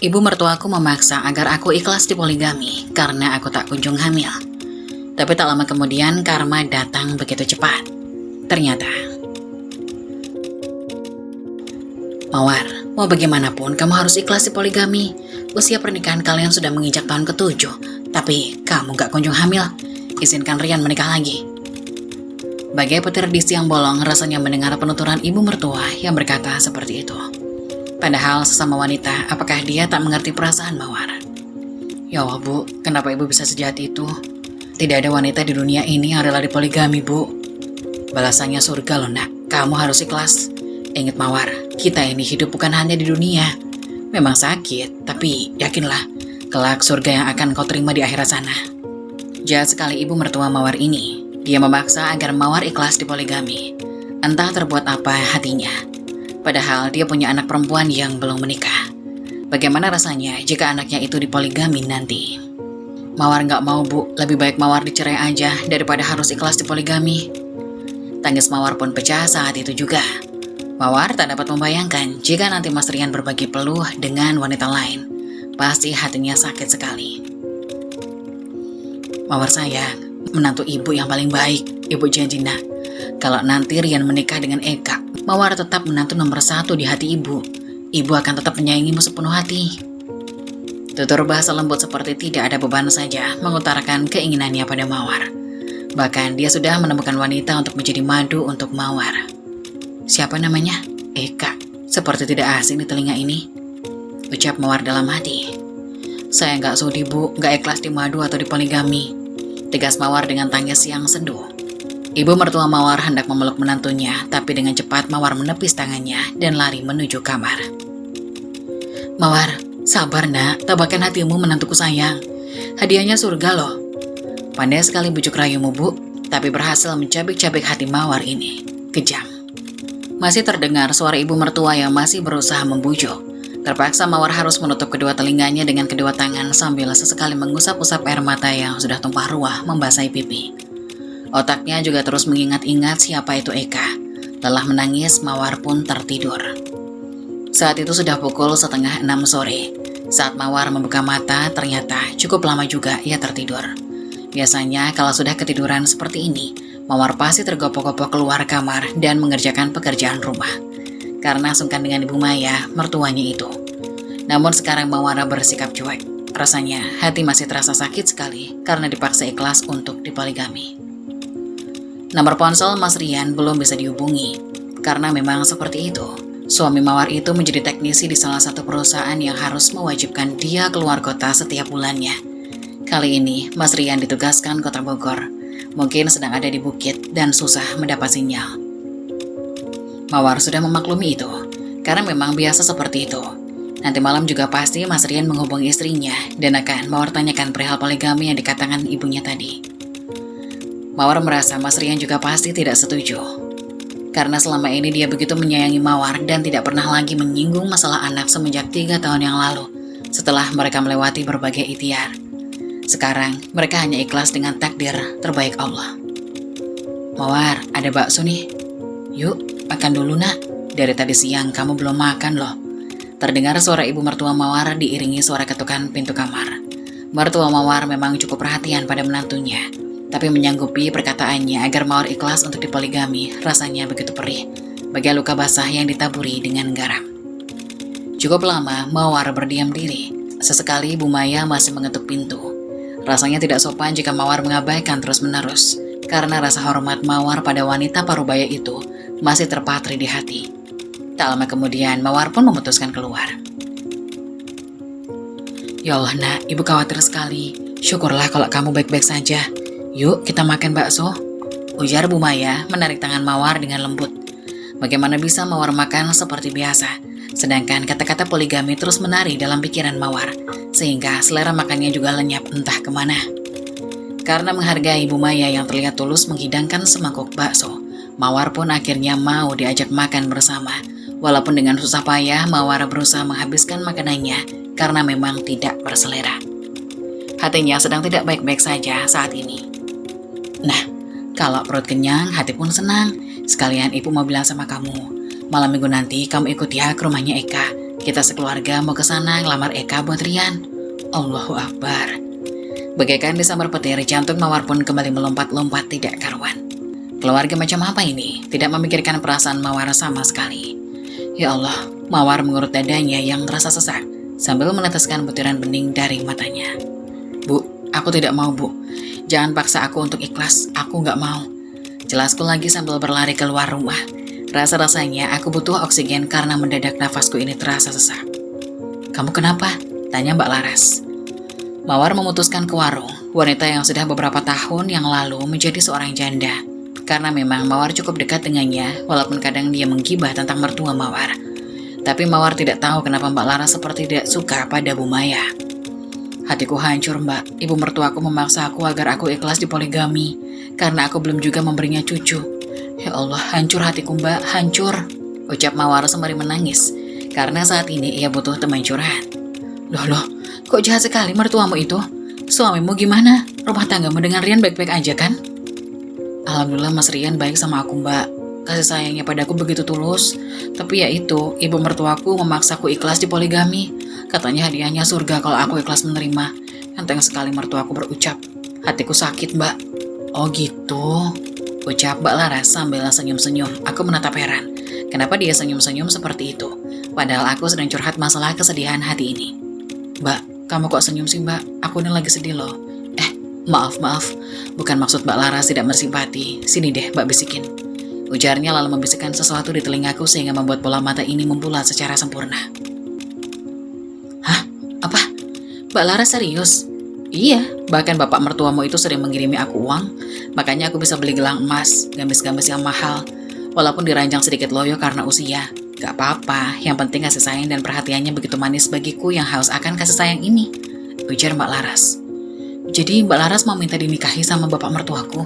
Ibu mertuaku memaksa agar aku ikhlas di poligami karena aku tak kunjung hamil. Tapi tak lama kemudian karma datang begitu cepat. Ternyata, Mawar, mau bagaimanapun kamu harus ikhlas di poligami. Usia pernikahan kalian sudah menginjak tahun ke-7, tapi kamu gak kunjung hamil. Izinkan Rian menikah lagi. Bagai petir di siang bolong, rasanya mendengar penuturan ibu mertua yang berkata seperti itu. Padahal sesama wanita, apakah dia tak mengerti perasaan Mawar? Ya Allah bu, kenapa ibu bisa sejahat itu? Tidak ada wanita di dunia ini yang rela dipoligami bu. Balasannya surga loh nak, kamu harus ikhlas. Ingat Mawar, kita ini hidup bukan hanya di dunia. Memang sakit, tapi yakinlah, kelak surga yang akan kau terima di akhirat sana. Jahat sekali ibu mertua Mawar ini. Dia memaksa agar Mawar ikhlas di poligami. Entah terbuat apa hatinya. Padahal dia punya anak perempuan yang belum menikah. Bagaimana rasanya jika anaknya itu dipoligami nanti? Mawar gak mau bu, lebih baik Mawar dicerai aja daripada harus ikhlas di poligami. Tangis Mawar pun pecah saat itu juga. Mawar tak dapat membayangkan jika nanti Mas Rian berbagi peluh dengan wanita lain. Pasti hatinya sakit sekali. Mawar sayang, menantu ibu yang paling baik. Ibu janji nak, kalau nanti Rian menikah dengan Eka, Mawar tetap menantu nomor 1 di hati ibu. Ibu akan tetap menyayangimu sepenuh hati. Tutur bahasa lembut seperti tidak ada beban saja mengutarakan keinginannya pada Mawar. Bahkan dia sudah menemukan wanita untuk menjadi madu untuk Mawar. Siapa namanya? Eka. Seperti tidak asing di telinga ini. Ucap Mawar dalam hati. Saya gak sudi bu, gak ikhlas di madu atau di poligami. Tegas Mawar dengan tangis yang sendu. Ibu mertua Mawar hendak memeluk menantunya, tapi dengan cepat Mawar menepis tangannya dan lari menuju kamar. Mawar, sabar nak, tabahkan hatimu menantuku sayang. Hadiahnya surga loh. Pandai sekali bujuk rayumu bu, tapi berhasil mencabik-cabik hati Mawar ini. Kejam. Masih terdengar suara ibu mertua yang masih berusaha membujuk. Terpaksa Mawar harus menutup kedua telinganya dengan kedua tangan sambil sesekali mengusap-usap air mata yang sudah tumpah ruah membasahi pipi. Otaknya juga terus mengingat-ingat siapa itu Eka. Lelah menangis, Mawar pun tertidur. Saat itu sudah pukul 5:30 sore. Saat Mawar membuka mata, ternyata cukup lama juga ia tertidur. Biasanya kalau sudah ketiduran seperti ini, Mawar pasti tergopoh-gopoh keluar kamar dan mengerjakan pekerjaan rumah. Karena sungkan dengan Ibu Maya, mertuanya itu. Namun sekarang Mawar bersikap cuek. Rasanya hati masih terasa sakit sekali karena dipaksa ikhlas untuk dipoligami. Nomor ponsel Mas Rian belum bisa dihubungi. Karena memang seperti itu. Suami Mawar itu menjadi teknisi di salah satu perusahaan yang harus mewajibkan dia keluar kota setiap bulannya. Kali ini Mas Rian ditugaskan kota Bogor. Mungkin sedang ada di bukit dan susah mendapat sinyal. Mawar sudah memaklumi itu, karena memang biasa seperti itu. Nanti malam juga pasti Mas Rian menghubungi istrinya dan akan Mawar tanyakan perihal poligami yang dikatakan ibunya tadi. Mawar merasa Mas Rian juga pasti tidak setuju. Karena selama ini dia begitu menyayangi Mawar dan tidak pernah lagi menyinggung masalah anak semenjak 3 tahun yang lalu, setelah mereka melewati berbagai ikhtiar. Sekarang mereka hanya ikhlas dengan takdir terbaik Allah. Mawar, ada bakso nih. Yuk, makan dulu nak. Dari tadi siang kamu belum makan loh. Terdengar suara ibu mertua Mawar diiringi suara ketukan pintu kamar. Mertua Mawar memang cukup perhatian pada menantunya. Tapi menyanggupi perkataannya agar Mawar ikhlas untuk dipoligami rasanya begitu perih. Bagai luka basah yang ditaburi dengan garam. Cukup lama Mawar berdiam diri. Sesekali Ibu Maya masih mengetuk pintu. Rasanya tidak sopan jika Mawar mengabaikan terus-menerus. Karena rasa hormat Mawar pada wanita parubaya itu masih terpatri di hati. Tak lama kemudian, Mawar pun memutuskan keluar. Ya Allah nak, ibu khawatir sekali. Syukurlah kalau kamu baik-baik saja. Yuk kita makan bakso. Ujar Bu Maya menarik tangan Mawar dengan lembut. Bagaimana bisa Mawar makan seperti biasa, sedangkan kata-kata poligami terus menari dalam pikiran Mawar, sehingga selera makannya juga lenyap entah kemana. Karena menghargai Bu Maya yang terlihat tulus menghidangkan semangkuk bakso, Mawar pun akhirnya mau diajak makan bersama. Walaupun dengan susah payah, Mawar berusaha menghabiskan makanannya karena memang tidak berselera. Hatinya sedang tidak baik-baik saja saat ini. Nah, kalau perut kenyang, hati pun senang. Sekalian ibu mau bilang sama kamu, malam minggu nanti kamu ikut ya ke rumahnya Eka. Kita sekeluarga mau ke sana ngelamar Eka buat Rian. Allahu Akbar. Bagaikan disambar petir, jantung Mawar pun kembali melompat-lompat tidak karuan. Keluarga macam apa ini? Tidak memikirkan perasaan Mawar sama sekali. Ya Allah, Mawar mengurut dadanya yang terasa sesak sambil meneteskan butiran bening dari matanya. Bu, aku tidak mau, Bu. Jangan paksa aku untuk ikhlas, aku nggak mau. Jelasku lagi sambil berlari keluar rumah. Rasa-rasanya aku butuh oksigen karena mendadak nafasku ini terasa sesak. Kamu kenapa? Tanya Mbak Laras. Mawar memutuskan ke warung, wanita yang sudah beberapa tahun yang lalu menjadi seorang janda. Karena memang Mawar cukup dekat dengannya, walaupun kadang dia menggibah tentang mertua Mawar. Tapi Mawar tidak tahu kenapa Mbak Laras seperti tidak suka pada Bu Maya. Hatiku hancur, Mbak. Ibu mertuaku memaksa aku agar aku ikhlas di poligami, karena aku belum juga memberinya cucu. Ya Allah, hancur hatiku, Mbak, hancur. Ucap Mawar sembari menangis, karena saat ini ia butuh teman curhat. Loh, kok jahat sekali mertuamu itu? Suamimu gimana? Rumah tanggamu dengan Rian baik-baik aja kan? Alhamdulillah Mas Rian baik sama aku, Mbak. Kasih sayangnya padaku begitu tulus. Tapi ya itu, ibu mertuaku memaksaku ikhlas di poligami. Katanya hadiahnya surga kalau aku ikhlas menerima. Enteng sekali mertuaku berucap. Hatiku sakit, Mbak. Oh gitu, ucap Mbak Laras sambil senyum-senyum. Aku menatap heran. Kenapa dia senyum-senyum seperti itu? Padahal aku sedang curhat masalah kesedihan hati ini. Mbak, kamu kok senyum sih, Mbak? Aku ini lagi sedih loh. Maaf. Bukan maksud Mbak Laras tidak bersimpati. Sini deh, Mbak bisikin. Ujarnya lalu membisikkan sesuatu di telingaku sehingga membuat bola mata ini membulat secara sempurna. Hah? Apa? Mbak Laras serius? Iya, bahkan bapak mertuamu itu sering mengirimi aku uang. Makanya aku bisa beli gelang emas, gamis-gamis yang mahal. Walaupun diranjang sedikit loyo karena usia. Gak apa-apa, yang penting kasih sayang dan perhatiannya begitu manis bagiku yang haus akan kasih sayang ini. Ujar Mbak Laras. Jadi Mbak Laras mau minta dinikahi sama bapak mertuaku?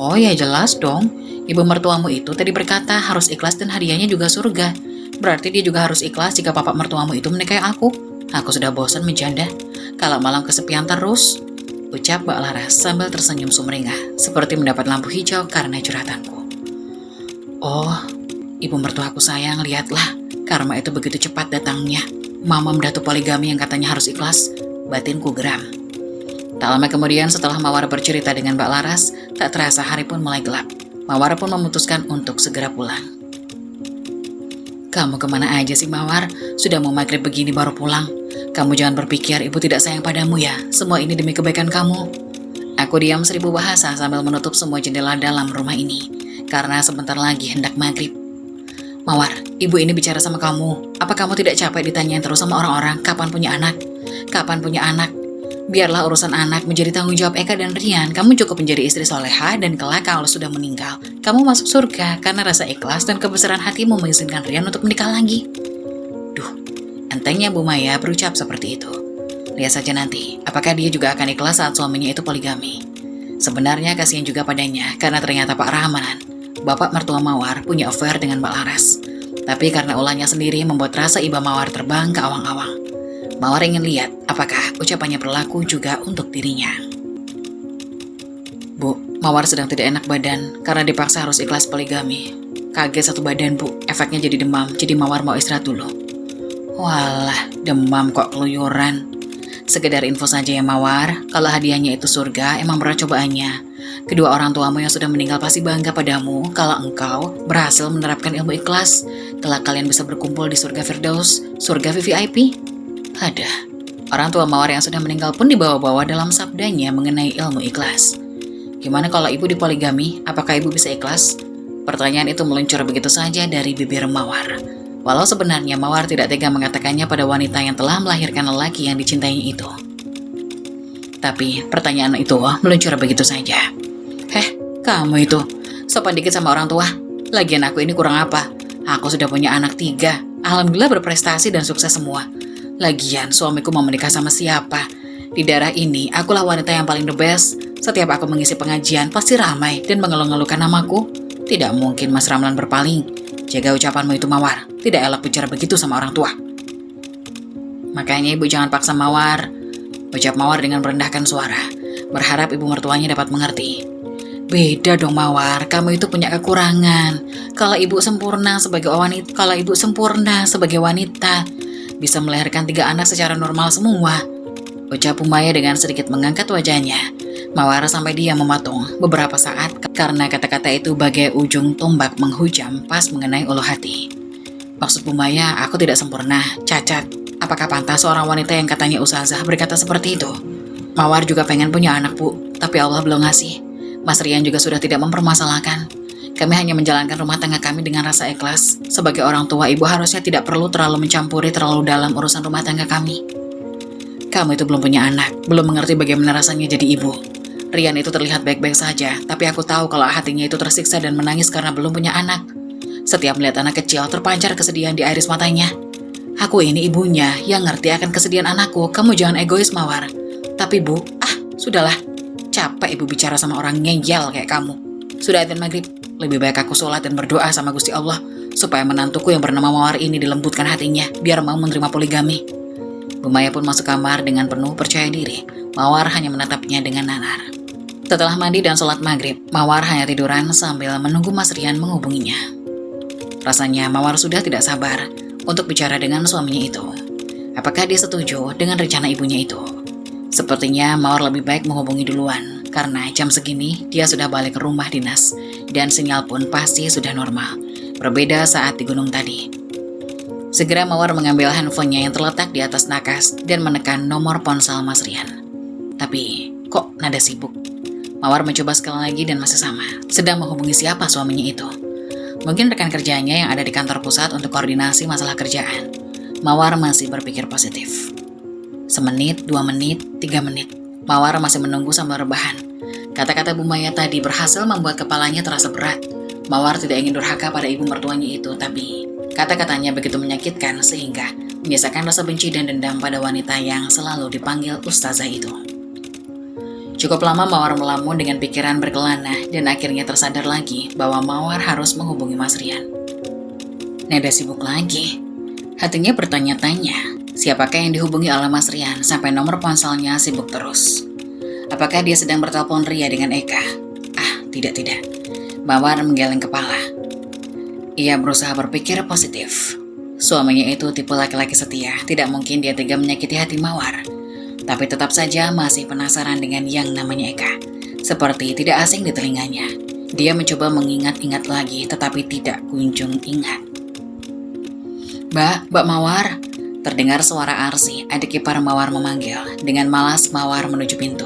Oh ya jelas dong. Ibu mertuamu itu tadi berkata harus ikhlas dan hadiahnya juga surga. Berarti dia juga harus ikhlas jika bapak mertuamu itu menikahi aku. Aku sudah bosan menjanda. Kalau malam kesepian terus, ucap Mbak Laras sambil tersenyum sumringah, seperti mendapat lampu hijau karena curhatanku. Oh, ibu mertuaku sayang, lihatlah. Karma itu begitu cepat datangnya. Mama mendatu poligami yang katanya harus ikhlas. Batinku geram. Tak lama kemudian setelah Mawar bercerita dengan Mbak Laras, tak terasa hari pun mulai gelap. Mawar pun memutuskan untuk segera pulang. Kamu kemana aja sih, Mawar? Sudah mau maghrib begini baru pulang. Kamu jangan berpikir ibu tidak sayang padamu ya. Semua ini demi kebaikan kamu. Aku diam 1000 bahasa sambil menutup semua jendela dalam rumah ini. Karena sebentar lagi hendak maghrib. Mawar, ibu ini bicara sama kamu. Apa kamu tidak capek ditanyain terus sama orang-orang kapan punya anak? Kapan punya anak? Biarlah urusan anak menjadi tanggung jawab Eka dan Rian. Kamu cukup menjadi istri soleha dan kelak kalau sudah meninggal, kamu masuk surga karena rasa ikhlas dan kebesaran hatimu mengizinkan Rian untuk menikah lagi. Duh, entengnya Bu Maya berucap seperti itu. Lihat saja nanti, apakah dia juga akan ikhlas saat suaminya itu poligami. Sebenarnya kasihan juga padanya karena ternyata Pak Rahmanan, bapak mertua Mawar, punya affair dengan Mbak Laras. Tapi karena ulahnya sendiri membuat rasa iba Mawar terbang ke awang-awang. Mawar ingin lihat apakah ucapannya berlaku juga untuk dirinya. Bu, Mawar sedang tidak enak badan karena dipaksa harus ikhlas poligami. Kaget satu badan, Bu. Efeknya jadi demam, jadi Mawar mau istirahat dulu. Walah, demam kok keluyuran. Sekedar info saja ya Mawar, kalau hadiahnya itu surga, emang berat cobaannya. Kedua orang tuamu yang sudah meninggal pasti bangga padamu kalau engkau berhasil menerapkan ilmu ikhlas. Kelak kalian bisa berkumpul di surga Firdaus, surga VVIP. Ada, orang tua Mawar yang sudah meninggal pun dibawa-bawa dalam sabdanya mengenai ilmu ikhlas. Gimana kalau ibu dipoligami, apakah ibu bisa ikhlas? Pertanyaan itu meluncur begitu saja dari bibir Mawar. Walau sebenarnya Mawar tidak tega mengatakannya pada wanita yang telah melahirkan lelaki yang dicintainya itu. Tapi pertanyaan itu meluncur begitu saja. Kamu itu, sopan dikit sama orang tua. Lagian aku ini kurang apa? Aku sudah punya anak 3. Alhamdulillah berprestasi dan sukses semua. Lagian suamiku mau menikah sama siapa? Di daerah ini, akulah wanita yang paling the best. Setiap aku mengisi pengajian, pasti ramai dan mengeluh-ngeluhkan namaku. Tidak mungkin Mas Ramlan berpaling. Jaga ucapanmu itu Mawar. Tidak elok bicara begitu sama orang tua. Makanya ibu jangan paksa Mawar. Ucap Mawar dengan merendahkan suara. Berharap ibu mertuanya dapat mengerti. Beda dong Mawar, kamu itu punya kekurangan. Kalau ibu sempurna sebagai wanita, bisa melahirkan 3 anak secara normal semua, ucap Umaya dengan sedikit mengangkat wajahnya. Mawar sampai dia mematung beberapa saat karena kata-kata itu bagai ujung tombak menghujam pas mengenai ulu hati. Maksud Umaya, aku tidak sempurna, cacat. Apakah pantas seorang wanita yang katanya ustazah berkata seperti itu? Mawar juga pengen punya anak, Bu, tapi Allah belum ngasih. Mas Rian juga sudah tidak mempermasalahkan. Kami hanya menjalankan rumah tangga kami dengan rasa ikhlas. Sebagai orang tua, ibu harusnya tidak perlu terlalu mencampuri terlalu dalam urusan rumah tangga kami. Kamu itu belum punya anak, belum mengerti bagaimana rasanya jadi ibu. Rian itu terlihat baik-baik saja, tapi aku tahu kalau hatinya itu tersiksa dan menangis karena belum punya anak. Setiap melihat anak kecil, terpancar kesedihan di iris matanya. Aku ini ibunya yang ngerti akan kesedihan anakku. Kamu jangan egois, Mawar. Tapi Bu, sudahlah. Capek ibu bicara sama orang ngeyel kayak kamu. Sudah adzan maghrib, lebih baik aku sholat dan berdoa sama Gusti Allah supaya menantuku yang bernama Mawar ini dilembutkan hatinya biar mau menerima poligami. Bu Maya pun masuk kamar dengan penuh percaya diri. Mawar hanya menatapnya dengan nanar. Setelah mandi dan sholat maghrib, Mawar hanya tiduran sambil menunggu Mas Rian menghubunginya. Rasanya Mawar sudah tidak sabar untuk bicara dengan suaminya itu. Apakah dia setuju dengan rencana ibunya itu? Sepertinya Mawar lebih baik menghubungi duluan, karena jam segini dia sudah balik ke rumah dinas, dan sinyal pun pasti sudah normal. Berbeda saat di gunung tadi. Segera Mawar mengambil handphonenya yang terletak di atas nakas dan menekan nomor ponsel Mas Rian. Tapi, kok nada sibuk? Mawar mencoba sekali lagi dan masih sama. Sedang menghubungi siapa suaminya itu? Mungkin rekan kerjanya yang ada di kantor pusat untuk koordinasi masalah kerjaan. Mawar masih berpikir positif. Semenit, 2 menit, 3 menit. Mawar masih menunggu sambil rebahan. Kata-kata Bu Maya tadi berhasil membuat kepalanya terasa berat. Mawar tidak ingin durhaka pada ibu mertuanya itu, tapi kata-katanya begitu menyakitkan sehingga menyisakan rasa benci dan dendam pada wanita yang selalu dipanggil ustazah itu. Cukup lama Mawar melamun dengan pikiran berkelana dan akhirnya tersadar lagi bahwa Mawar harus menghubungi Mas Rian. Nada sibuk lagi. Hatinya bertanya-tanya, siapakah yang dihubungi oleh Mas Rian sampai nomor ponselnya sibuk terus? Apakah dia sedang bertelepon Ria dengan Eka? Tidak. Mawar menggeleng kepala. Ia berusaha berpikir positif. Suaminya itu tipe laki-laki setia, tidak mungkin dia tega menyakiti hati Mawar. Tapi tetap saja masih penasaran dengan yang namanya Eka. Seperti tidak asing di telinganya. Dia mencoba mengingat-ingat lagi, tetapi tidak kunjung ingat. Mbak Mawar, terdengar suara Arsi, adik ipar Mawar memanggil. Dengan malas Mawar menuju pintu.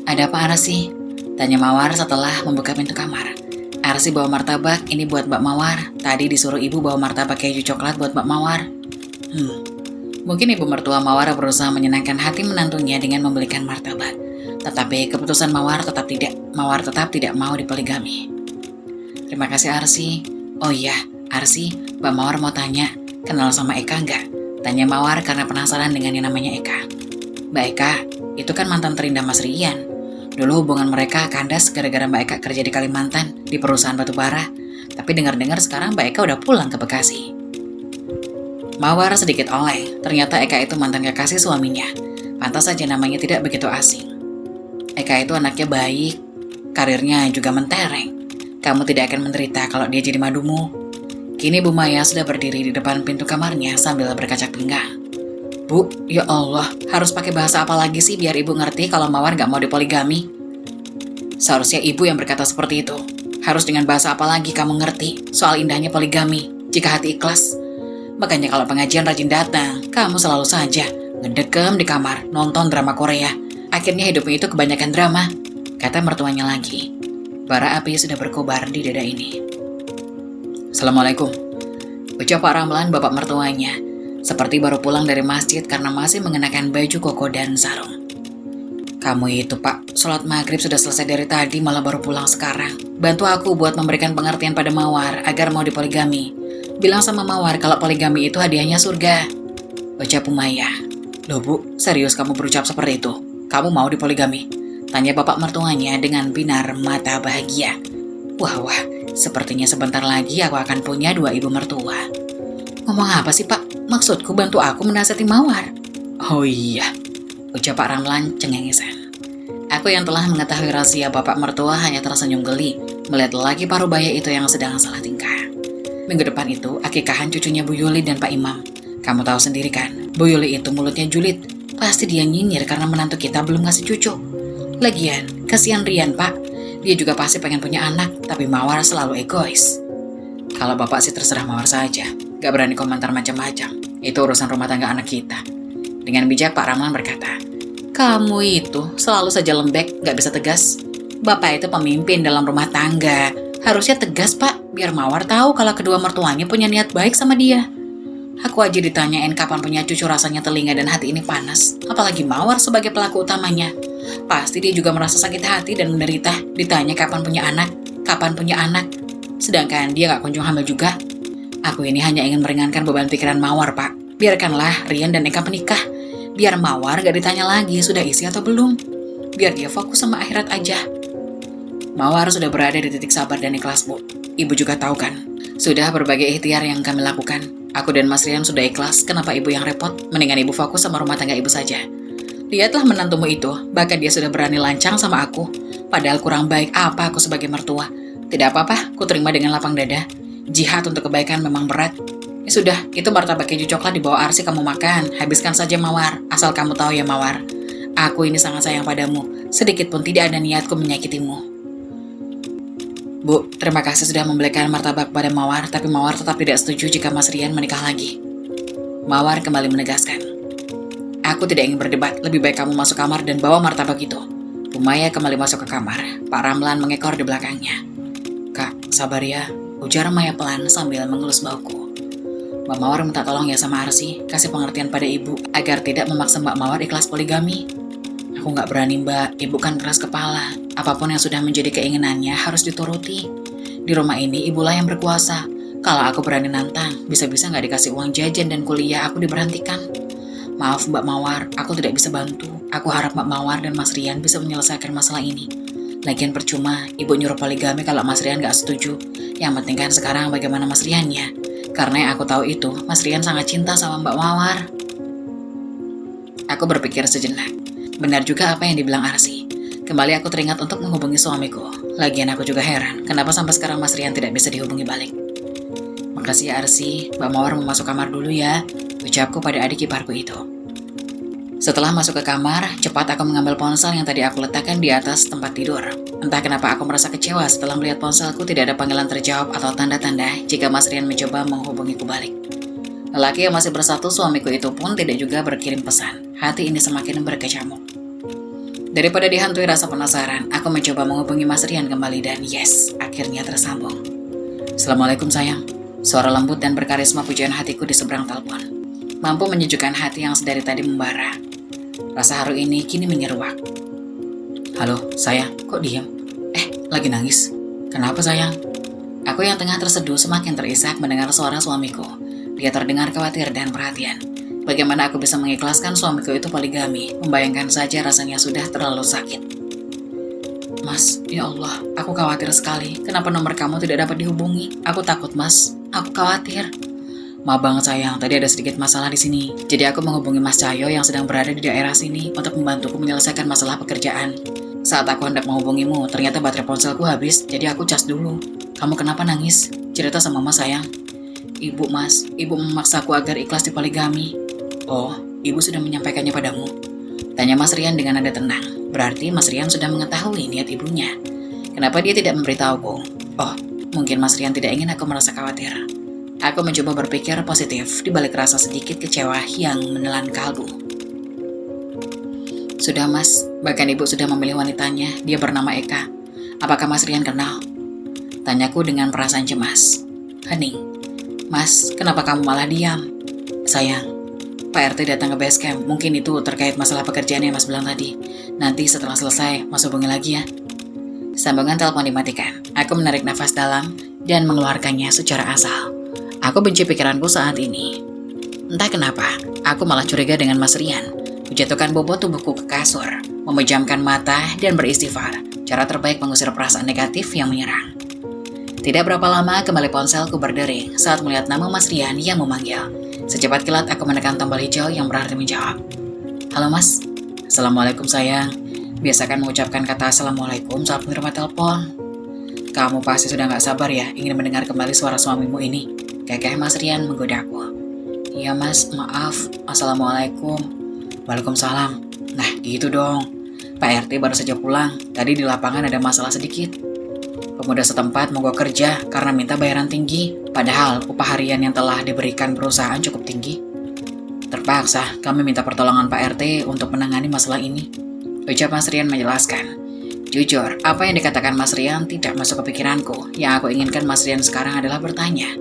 Ada apa Arsi? Tanya Mawar setelah membuka pintu kamar. Arsi bawa martabak, ini buat Mbak Mawar. Tadi disuruh ibu bawa martabak keju coklat buat Mbak Mawar. Mungkin ibu mertua Mawar berusaha menyenangkan hati menantunya dengan membelikan martabak. Tetapi keputusan Mawar tetap tidak mau dipoligami. Terima kasih Arsi. Oh iya, Arsi, Mbak Mawar mau tanya, kenal sama Eka enggak? Tanya Mawar karena penasaran dengan yang namanya Eka. Mbak Eka, itu kan mantan terindah Mas Rian. Dulu hubungan mereka kandas gara-gara Mbak Eka kerja di Kalimantan, di perusahaan batubara. Tapi dengar-dengar sekarang Mbak Eka udah pulang ke Bekasi. Mawar sedikit oleng, ternyata Eka itu mantan kekasih suaminya. Pantas saja namanya tidak begitu asing. Eka itu anaknya baik, karirnya juga mentereng. Kamu tidak akan menderita kalau dia jadi madumu. Kini Bu Maya sudah berdiri di depan pintu kamarnya sambil berkacak pinggang. Bu, ya Allah, harus pakai bahasa apa lagi sih biar ibu ngerti kalau Mawar gak mau dipoligami? Seharusnya ibu yang berkata seperti itu. Harus dengan bahasa apa lagi kamu ngerti soal indahnya poligami jika hati ikhlas? Makanya kalau pengajian rajin datang, kamu selalu saja ngedekem di kamar, nonton drama Korea. Akhirnya hidupnya itu kebanyakan drama, kata mertuanya lagi. Bara api sudah berkobar di dada ini. Assalamualaikum, ucap Pak Ramlan bapak mertuanya, seperti baru pulang dari masjid karena masih mengenakan baju koko dan sarung. Kamu itu Pak, sholat maghrib sudah selesai dari tadi malah baru pulang sekarang. Bantu aku buat memberikan pengertian pada Mawar agar mau dipoligami. Bilang sama Mawar kalau poligami itu hadiahnya surga, ucap Umaya. Loh Bu, serius kamu berucap seperti itu? Kamu mau dipoligami? Tanya bapak mertuanya dengan binar mata bahagia. Wah, sepertinya sebentar lagi aku akan punya 2 ibu mertua. Ngomong apa sih Pak? Maksudku bantu aku menasihati Mawar. Oh iya, ucap Pak Ramlan cengengesan. Aku yang telah mengetahui rahasia bapak mertua hanya tersenyum geli melihat lelaki parubaya itu yang sedang salah tingkah. Minggu depan itu akikahan cucunya Bu Yuli dan Pak Imam. Kamu tahu sendiri kan, Bu Yuli itu mulutnya julid. Pasti dia nyinyir karena menantu kita belum ngasih cucu. Lagian, kasihan Rian, Pak. Dia juga pasti pengen punya anak, tapi Mawar selalu egois. Kalau Bapak sih terserah Mawar saja. Gak berani komentar macam-macam. Itu urusan rumah tangga anak kita. Dengan bijak Pak Ramlan berkata, kamu itu selalu saja lembek, gak bisa tegas. Bapak itu pemimpin dalam rumah tangga. Harusnya tegas, Pak, biar Mawar tahu kalau kedua mertuanya punya niat baik sama dia. Aku aja ditanyain kapan punya cucu rasanya telinga dan hati ini panas. Apalagi Mawar sebagai pelaku utamanya. Pasti dia juga merasa sakit hati dan menderita. Ditanya kapan punya anak. Sedangkan dia gak kunjung hamil juga. Aku ini hanya ingin meringankan beban pikiran Mawar, Pak. Biarkanlah Rian dan Eka menikah. Biar Mawar gak ditanya lagi sudah isi atau belum. Biar dia fokus sama akhirat aja. Mawar sudah berada di titik sabar dan ikhlas, Bu. Ibu juga tahu kan, sudah berbagai ikhtiar yang kami lakukan. Aku dan Mas Rian sudah ikhlas, kenapa ibu yang repot? Mendingan ibu fokus sama rumah tangga ibu saja. Lihatlah menantumu itu, bahkan dia sudah berani lancang sama aku. Padahal kurang baik apa aku sebagai mertua. Tidak apa-apa, ku terima dengan lapang dada. Jihad untuk kebaikan memang berat. Ya sudah, itu martabak keju coklat di bawah Arsi kamu makan. Habiskan saja Mawar, asal kamu tahu ya Mawar. Aku ini sangat sayang padamu, sedikit pun tidak ada niatku menyakitimu. Bu, terima kasih sudah membelikan martabak pada Mawar, tapi Mawar tetap tidak setuju jika Mas Rian menikah lagi. Mawar kembali menegaskan, aku tidak ingin berdebat, lebih baik kamu masuk kamar dan bawa martabak itu. Bu Maya kembali masuk ke kamar, Pak Ramlan mengekor di belakangnya. Kak, sabar ya, ujar Maya pelan sambil mengelus bauku. Mbak Mawar minta tolong ya sama Arsi, kasih pengertian pada ibu, agar tidak memaksa Mbak Mawar ikhlas poligami. Aku nggak berani Mbak, ibu kan keras kepala. Apapun yang sudah menjadi keinginannya harus dituruti. Di rumah ini ibulah yang berkuasa. Kalau aku berani nantang, bisa-bisa nggak dikasih uang jajan dan kuliah aku diberhentikan. Maaf Mbak Mawar, aku tidak bisa bantu. Aku harap Mbak Mawar dan Mas Rian bisa menyelesaikan masalah ini. Lagian percuma, ibu nyuruh poligami kalau Mas Rian nggak setuju. Yang penting kan sekarang bagaimana Mas Riannya. Karena yang aku tahu itu, Mas Rian sangat cinta sama Mbak Mawar. Aku berpikir sejenak. Benar juga apa yang dibilang Arsi. Kembali aku teringat untuk menghubungi suamiku. Lagian aku juga heran, kenapa sampai sekarang Mas Rian tidak bisa dihubungi balik. Makasih ya Arsi, Mbak Mawar mau masuk kamar dulu ya, ucapku pada adik iparku itu. Setelah masuk ke kamar, cepat aku mengambil ponsel yang tadi aku letakkan di atas tempat tidur. Entah kenapa aku merasa kecewa setelah melihat ponselku tidak ada panggilan terjawab atau tanda-tanda jika Mas Rian mencoba menghubungiku balik. Lelaki yang masih bersatu suamiku itu pun tidak juga berkirim pesan. Hati ini semakin berkecamuk. Daripada dihantui rasa penasaran, aku mencoba menghubungi Mas Rian kembali dan yes, akhirnya tersambung. Assalamualaikum sayang. Suara lembut dan berkarisma pujian hatiku di seberang telepon. Mampu menyejukkan hati yang sedari tadi membara. Rasa haru ini kini menyeruak. Halo, sayang, kok diam? Lagi nangis? Kenapa sayang? Aku yang tengah terseduh semakin terisak mendengar suara suamiku. Dia terdengar khawatir dan perhatian. Bagaimana aku bisa mengikhlaskan suamiku itu poligami? Membayangkan saja rasanya sudah terlalu sakit. Mas, ya Allah, aku khawatir sekali. Kenapa nomor kamu tidak dapat dihubungi? Aku takut, Mas. Aku khawatir. Maaf banget sayang, tadi ada sedikit masalah di sini. Jadi aku menghubungi Mas Cahyo yang sedang berada di daerah sini untuk membantuku menyelesaikan masalah pekerjaan. Saat aku hendak menghubungimu, ternyata baterai ponselku habis, jadi aku cas dulu. Kamu kenapa nangis? Cerita sama Mas sayang. Ibu Mas, ibu memaksaku agar ikhlas di poligami. Oh, ibu sudah menyampaikannya padamu? Tanya Mas Rian dengan nada tenang. Berarti Mas Rian sudah mengetahui niat ibunya. Kenapa dia tidak memberitahuku? Oh, mungkin Mas Rian tidak ingin aku merasa khawatir. Aku mencoba berpikir positif di balik rasa sedikit kecewa yang menelan kalbu. Sudah Mas, bahkan ibu sudah memilih wanitanya. Dia bernama Eka. Apakah Mas Rian kenal? Tanyaku dengan perasaan cemas. Hening. Mas, kenapa kamu malah diam? Sayang, Pak RT datang ke base camp. Mungkin itu terkait masalah pekerjaan yang Mas bilang tadi. Nanti setelah selesai, Mas hubungi lagi ya. Sambungan telepon dimatikan. Aku menarik nafas dalam dan mengeluarkannya secara asal. Aku benci pikiranku saat ini. Entah kenapa, aku malah curiga dengan Mas Rian. Menjatuhkan bobot tubuhku ke kasur, memejamkan mata dan beristighfar. Cara terbaik mengusir perasaan negatif yang menyerang. Tidak berapa lama kembali ponselku berdering saat melihat nama Mas Rian yang memanggil. Secepat kilat aku menekan tombol hijau yang berarti menjawab. Halo Mas. Assalamualaikum sayang. Biasakan mengucapkan kata Assalamualaikum saat menerima telepon. Kamu pasti sudah gak sabar ya ingin mendengar kembali suara suamimu ini. Kekeh Mas Rian menggodaku. Iya mas, maaf. Assalamualaikum. Waalaikumsalam. Nah gitu dong. Pak RT baru saja pulang. Tadi di lapangan ada masalah sedikit. Pemuda setempat mogok kerja karena minta bayaran tinggi. Padahal upah harian yang telah diberikan perusahaan cukup tinggi. Terpaksa kami minta pertolongan Pak RT untuk menangani masalah ini. Ucap Mas Rian menjelaskan. Jujur, apa yang dikatakan Mas Rian tidak masuk ke pikiranku. Yang aku inginkan Mas Rian sekarang adalah bertanya,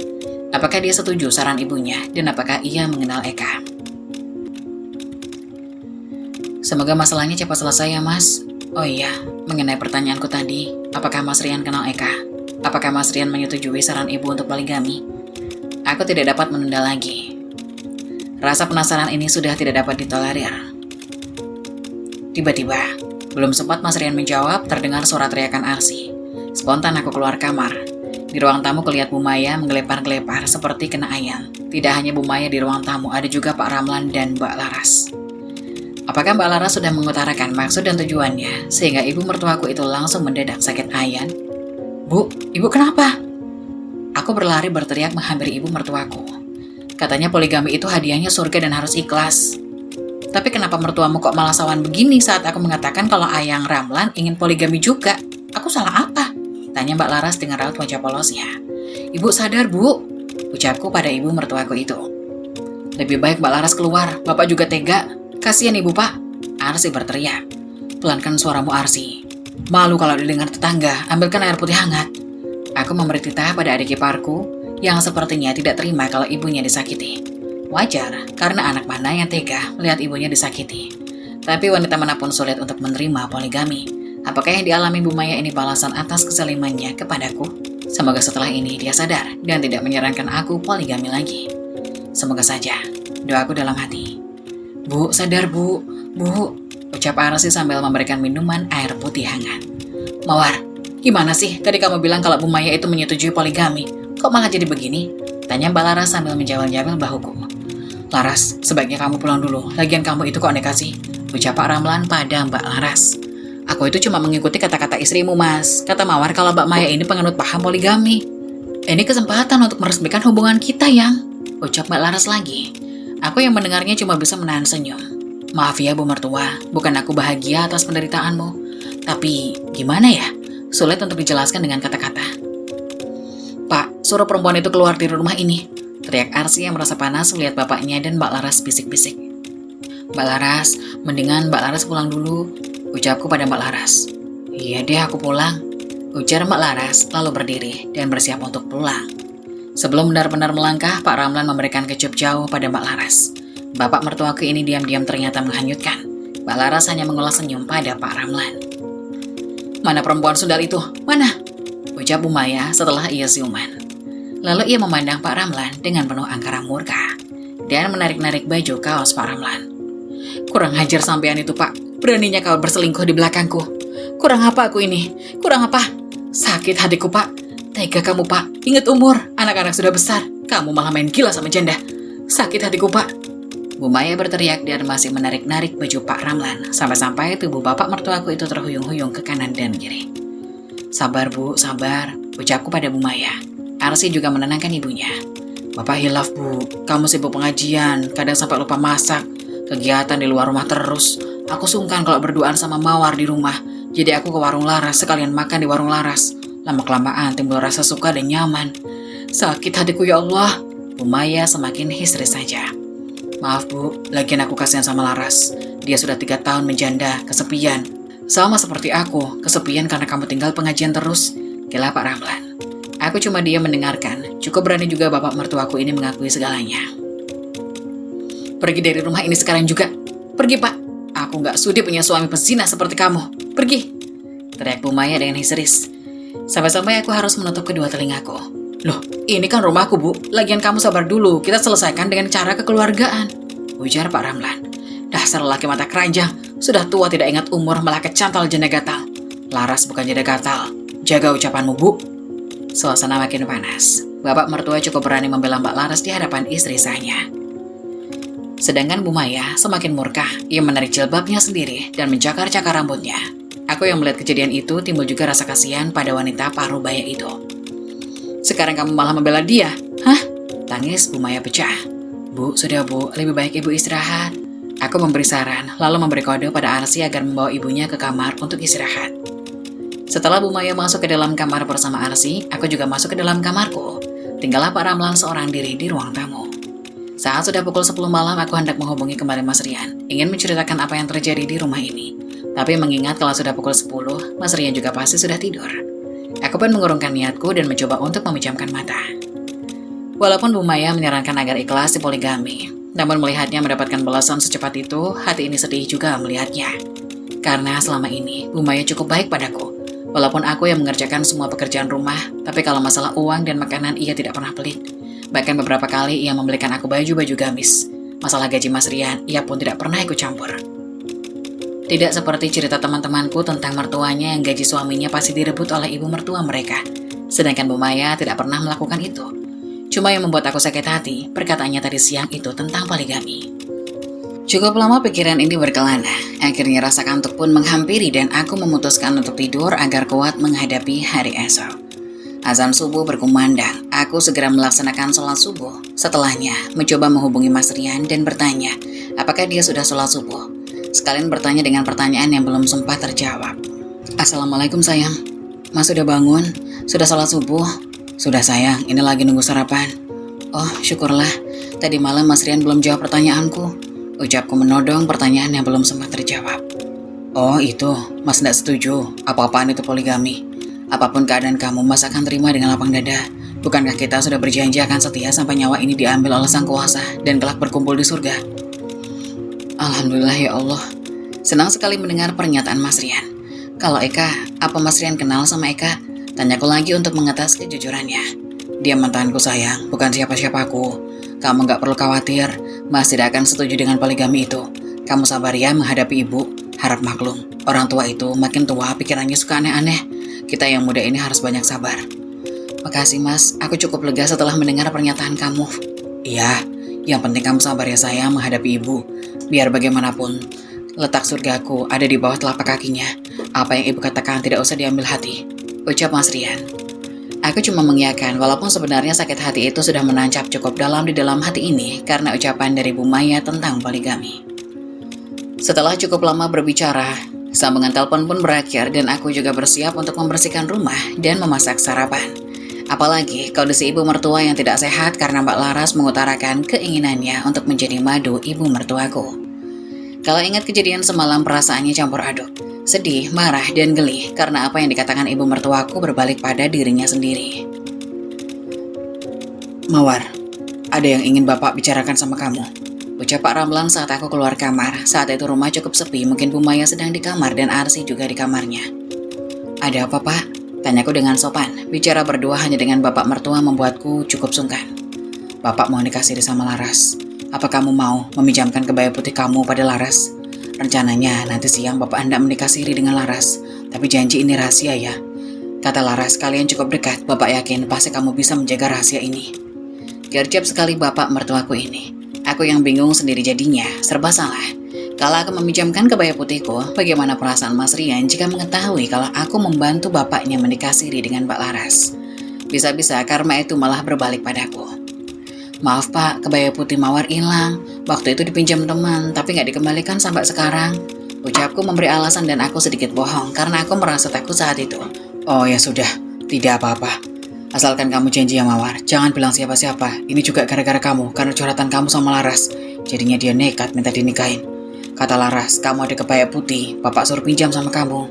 apakah dia setuju saran ibunya dan apakah ia mengenal Eka? Semoga masalahnya cepat selesai ya Mas. Oh iya, mengenai pertanyaanku tadi, apakah Mas Rian kenal Eka? Apakah Mas Rian menyetujui saran ibu untuk poligami? Aku tidak dapat menunda lagi. Rasa penasaran ini sudah tidak dapat ditolerir. Tiba-tiba, belum sempat Mas Rian menjawab, terdengar suara teriakan Arsi. Spontan aku keluar kamar. Di ruang tamu kulihat Bu Maya menggelepar-gelepar seperti kena ayam. Tidak hanya Bu Maya di ruang tamu, ada juga Pak Ramlan dan Mbak Laras. Apakah Mbak Laras sudah mengutarakan maksud dan tujuannya, sehingga ibu mertuaku itu langsung mendadak sakit ayan? Bu, ibu kenapa? Aku berlari berteriak menghampiri ibu mertuaku. Katanya poligami itu hadiahnya surga dan harus ikhlas. Tapi kenapa mertuamu kok malah sawan begini saat aku mengatakan kalau Ayang Ramlan ingin poligami juga? Aku salah apa? Tanya Mbak Laras dengan raut wajah polosnya. Ibu sadar, Bu, ucapku pada ibu mertuaku itu. Lebih baik Mbak Laras keluar, Bapak juga tega. Kasihan ibu Pak, Arsi berteriak. Pelankan suaramu Arsi. Malu kalau didengar tetangga, ambilkan air putih hangat. Aku memberi titah pada adik iparku yang sepertinya tidak terima kalau ibunya disakiti. Wajar, karena anak mana yang tega melihat ibunya disakiti. Tapi wanita manapun sulit untuk menerima poligami. Apakah yang dialami Bu Maya ini balasan atas kezalimannya kepadaku? Semoga setelah ini dia sadar dan tidak menyarankan aku poligami lagi. Semoga saja, doaku dalam hati. Bu, sadar Bu, Bu, ucap Arsi sambil memberikan minuman air putih hangat. Mawar, gimana sih tadi kamu bilang kalau Bu Maya itu menyetujui poligami? Kok malah jadi begini? Tanya Mbak Laras sambil menjawab-jawab bahuku. Laras, sebaiknya kamu pulang dulu. Lagian kamu itu kok aneh kasih, ucap Pak Ramlan pada Mbak Laras. Aku itu cuma mengikuti kata-kata istrimu, Mas. Kata Mawar kalau Mbak Maya ini penganut paham poligami. Ini kesempatan untuk meresmikan hubungan kita, Yang, ucap Mbak Laras lagi. Aku yang mendengarnya cuma bisa menahan senyum. Maaf ya Bu Mertua, bukan aku bahagia atas penderitaanmu. Tapi gimana ya? Sulit untuk dijelaskan dengan kata-kata. Pak, suruh perempuan itu keluar dari rumah ini, teriak Arsi yang merasa panas melihat bapaknya dan Mbak Laras bisik-bisik. Mbak Laras, mendingan Mbak Laras pulang dulu, ucapku pada Mbak Laras. Iya deh aku pulang, ujar Mbak Laras lalu berdiri dan bersiap untuk pulang. Sebelum benar-benar melangkah, Pak Ramlan memberikan kecup jauh pada Mbak Laras. Bapak mertuaku ini diam-diam ternyata menghanyutkan. Mbak Laras hanya mengulas senyum pada Pak Ramlan. Mana perempuan sundal itu? Mana? Ucap Bu Maya setelah ia siuman. Lalu ia memandang Pak Ramlan dengan penuh angkara murka dan menarik-narik baju kaos Pak Ramlan. Kurang ajar sampean itu Pak, beraninya kau berselingkuh di belakangku. Kurang apa aku ini? Kurang apa? Sakit hatiku Pak. Tega kamu Pak, ingat umur, anak-anak sudah besar, kamu malah main gila sama janda. Sakit hatiku Pak. Bu Maya berteriak dan masih menarik-narik baju Pak Ramlan, sampai-sampai tubuh bapak mertuaku itu terhuyung-huyung ke kanan dan kiri. Sabar Bu, sabar, ucapku pada Bu Maya. Arsi juga menenangkan ibunya. Bapak hilaf Bu, kamu sibuk pengajian, kadang sampai lupa masak, kegiatan di luar rumah terus. Aku sungkan kalau berduaan sama Mawar di rumah, jadi aku ke warung Laras sekalian makan di warung Laras. Lama-kelamaan timbul rasa suka dan nyaman. Sakit hatiku ya Allah. Bu Maya semakin histeris saja. Maaf Bu, lagian aku kasihan sama Laras. Dia sudah 3 tahun menjanda, kesepian. Sama seperti aku, kesepian karena kamu tinggal pengajian terus. Gila Pak Ramlan. Aku cuma diam mendengarkan. Cukup berani juga bapak mertuaku ini mengakui segalanya. Pergi dari rumah ini sekarang juga. Pergi Pak. Aku gak sudi punya suami pezina seperti kamu. Pergi. Teriak Bu Maya dengan histeris. Sampai-sampai aku harus menutup kedua telingaku. Loh, ini kan rumahku Bu. Lagian kamu sabar dulu, kita selesaikan dengan cara kekeluargaan, ujar Pak Ramlan. Dasar laki mata keranjang, sudah tua tidak ingat umur malah kecantal janda gatal. Laras bukan janda gatal. Jaga ucapanmu Bu. Suasana makin panas. Bapak mertua cukup berani membela Mbak Laras di hadapan istri sahnya. Sedangkan Bu Maya semakin murka. Ia menarik jilbabnya sendiri dan mencakar-cakar rambutnya. Aku yang melihat kejadian itu timbul juga rasa kasihan pada wanita paruh baya itu. Sekarang kamu malah membela dia? Hah? Tangis Bu Maya pecah. Bu, sudah Bu, lebih baik Ibu istirahat. Aku memberi saran, lalu memberi kode pada Arsi agar membawa ibunya ke kamar untuk istirahat. Setelah Bu Maya masuk ke dalam kamar bersama Arsi, aku juga masuk ke dalam kamarku. Tinggallah Pak Ramlan seorang diri di ruang tamu. Saat sudah pukul 10 malam, aku hendak menghubungi kembali Mas Rian, ingin menceritakan apa yang terjadi di rumah ini. Tapi mengingat kalau sudah pukul 10, Mas Rian juga pasti sudah tidur. Aku pun mengurungkan niatku dan mencoba untuk memejamkan mata. Walaupun Bu Maya menyarankan agar ikhlas di poligami, namun melihatnya mendapatkan balasan secepat itu, hati ini sedih juga melihatnya. Karena selama ini, Bu Maya cukup baik padaku. Walaupun aku yang mengerjakan semua pekerjaan rumah, tapi kalau masalah uang dan makanan ia tidak pernah pelit. Bahkan beberapa kali ia membelikan aku baju-baju gamis. Masalah gaji Mas Rian, ia pun tidak pernah ikut campur. Tidak seperti cerita teman-temanku tentang mertuanya yang gaji suaminya pasti direbut oleh ibu mertua mereka. Sedangkan Bu Maya tidak pernah melakukan itu. Cuma yang membuat aku sakit hati, perkataannya tadi siang itu tentang poligami. Cukup lama pikiran ini berkelana. Akhirnya rasa kantuk pun menghampiri dan aku memutuskan untuk tidur agar kuat menghadapi hari esok. Azan subuh berkumandang, aku segera melaksanakan sholat subuh. Setelahnya, mencoba menghubungi Mas Rian dan bertanya, apakah dia sudah sholat subuh. Sekalian bertanya dengan pertanyaan yang belum sempat terjawab. Assalamualaikum sayang, Mas sudah bangun? Sudah sholat subuh? Sudah sayang, ini lagi nunggu sarapan. Oh, syukurlah, tadi malam Mas Rian belum jawab pertanyaanku. Ucapku menodong pertanyaan yang belum sempat terjawab. Oh itu, Mas tidak setuju. Apa-apaan itu poligami. Apapun keadaan kamu, Mas akan terima dengan lapang dada. Bukankah kita sudah berjanji akan setia sampai nyawa ini diambil oleh Sang Kuasa dan kelak berkumpul di surga? Alhamdulillah ya Allah. Senang sekali mendengar pernyataan Mas Rian. Kalau Eka, apa Mas Rian kenal sama Eka? Tanyaku lagi untuk mengetes kejujurannya. Dia mantanku sayang, bukan siapa-siapaku. Kamu gak perlu khawatir, Mas tidak akan setuju dengan poligami itu. Kamu sabar ya menghadapi ibu, harap maklum. Orang tua itu makin tua pikirannya suka aneh-aneh. Kita yang muda ini harus banyak sabar. Makasih Mas, aku cukup lega setelah mendengar pernyataan kamu. Iya, yang penting kamu sabar ya sayang menghadapi ibu. Biar bagaimanapun, letak surgaku ada di bawah telapak kakinya. Apa yang ibu katakan tidak usah diambil hati, ucap Mas Rian. Aku cuma mengiyakan walaupun sebenarnya sakit hati itu sudah menancap cukup dalam di dalam hati ini karena ucapan dari Bu Maya tentang poligami. Setelah cukup lama berbicara, sambungan telepon pun berakhir dan aku juga bersiap untuk membersihkan rumah dan memasak sarapan. Apalagi kondisi ibu mertua yang tidak sehat karena Mbak Laras mengutarakan keinginannya untuk menjadi madu ibu mertuaku. Kalau ingat kejadian semalam perasaannya campur aduk. Sedih, marah, dan geli karena apa yang dikatakan ibu mertuaku berbalik pada dirinya sendiri. Mawar, ada yang ingin Bapak bicarakan sama kamu, ucap Pak Ramlan saat aku keluar kamar. Saat itu rumah cukup sepi, mungkin Bu Maya sedang di kamar dan Arsi juga di kamarnya. Ada apa Pak? Tanyaku dengan sopan. Bicara berdua hanya dengan Bapak mertua membuatku cukup sungkan. Bapak mau nikah siri sama Laras. Apa kamu mau meminjamkan kebaya putih kamu pada Laras? Rencananya nanti siang Bapak hendak menikah siri dengan Laras, tapi janji ini rahasia ya. Kata Laras, kalian cukup dekat, Bapak yakin pasti kamu bisa menjaga rahasia ini. Gercep sekali Bapak mertuaku ini. Aku yang bingung sendiri jadinya, serba salah. Kalau aku meminjamkan kebaya putihku, bagaimana perasaan Mas Rian jika mengetahui kalau aku membantu bapaknya menikah siri dengan Mbak Laras? Bisa-bisa karma itu malah berbalik padaku. Maaf Pak, kebaya putih Mawar hilang. Waktu itu dipinjam teman, tapi nggak dikembalikan sampai sekarang. Ucapku memberi alasan dan aku sedikit bohong karena aku merasa takut saat itu. Oh ya sudah, tidak apa-apa. Asalkan kamu janji ya Mawar, jangan bilang siapa-siapa. Ini juga gara-gara kamu, karena curhatan kamu sama Laras. Jadinya dia nekat minta dinikahin. Kata Laras, kamu ada kebaya putih, Bapak suruh pinjam sama kamu.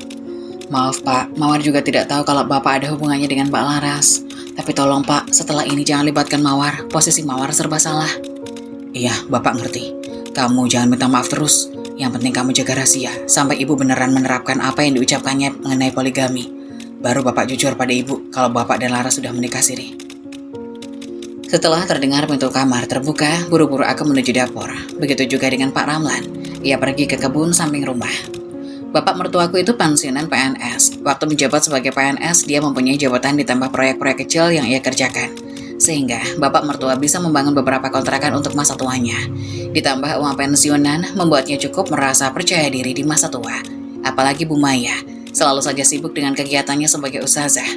Maaf Pak, Mawar juga tidak tahu kalau Bapak ada hubungannya dengan Mbak Laras. Tapi tolong Pak, setelah ini jangan libatkan Mawar, posisi Mawar serba salah. Iya, Bapak ngerti. Kamu jangan minta maaf terus. Yang penting kamu jaga rahasia, sampai Ibu beneran menerapkan apa yang diucapkannya mengenai poligami. Baru Bapak jujur pada Ibu kalau Bapak dan Laras sudah menikah siri. Setelah terdengar pintu kamar terbuka, buru-buru aku menuju dapur. Begitu juga dengan Pak Ramlan. Ia pergi ke kebun samping rumah. Bapak mertuaku itu pensiunan PNS. Waktu menjabat sebagai PNS, dia mempunyai jabatan ditambah proyek-proyek kecil yang ia kerjakan. Sehingga bapak mertua bisa membangun beberapa kontrakan untuk masa tuanya. Ditambah uang pensiunan membuatnya cukup merasa percaya diri di masa tua. Apalagi Bu Maya, selalu saja sibuk dengan kegiatannya sebagai ustazah.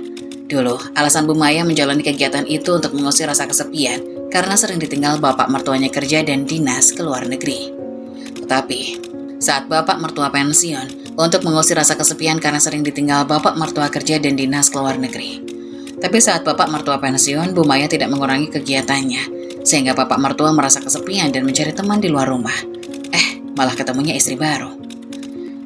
Dulu, alasan Bu Maya menjalani kegiatan itu untuk mengusir rasa kesepian karena sering ditinggal bapak mertuanya kerja dan dinas ke luar negeri. Tetapi, saat bapak mertua pensiun untuk mengusir rasa kesepian karena sering ditinggal bapak mertua kerja dan dinas ke luar negeri. Tapi saat bapak mertua pensiun, Bu Maya tidak mengurangi kegiatannya, sehingga bapak mertua merasa kesepian dan mencari teman di luar rumah. Malah ketemunya istri baru.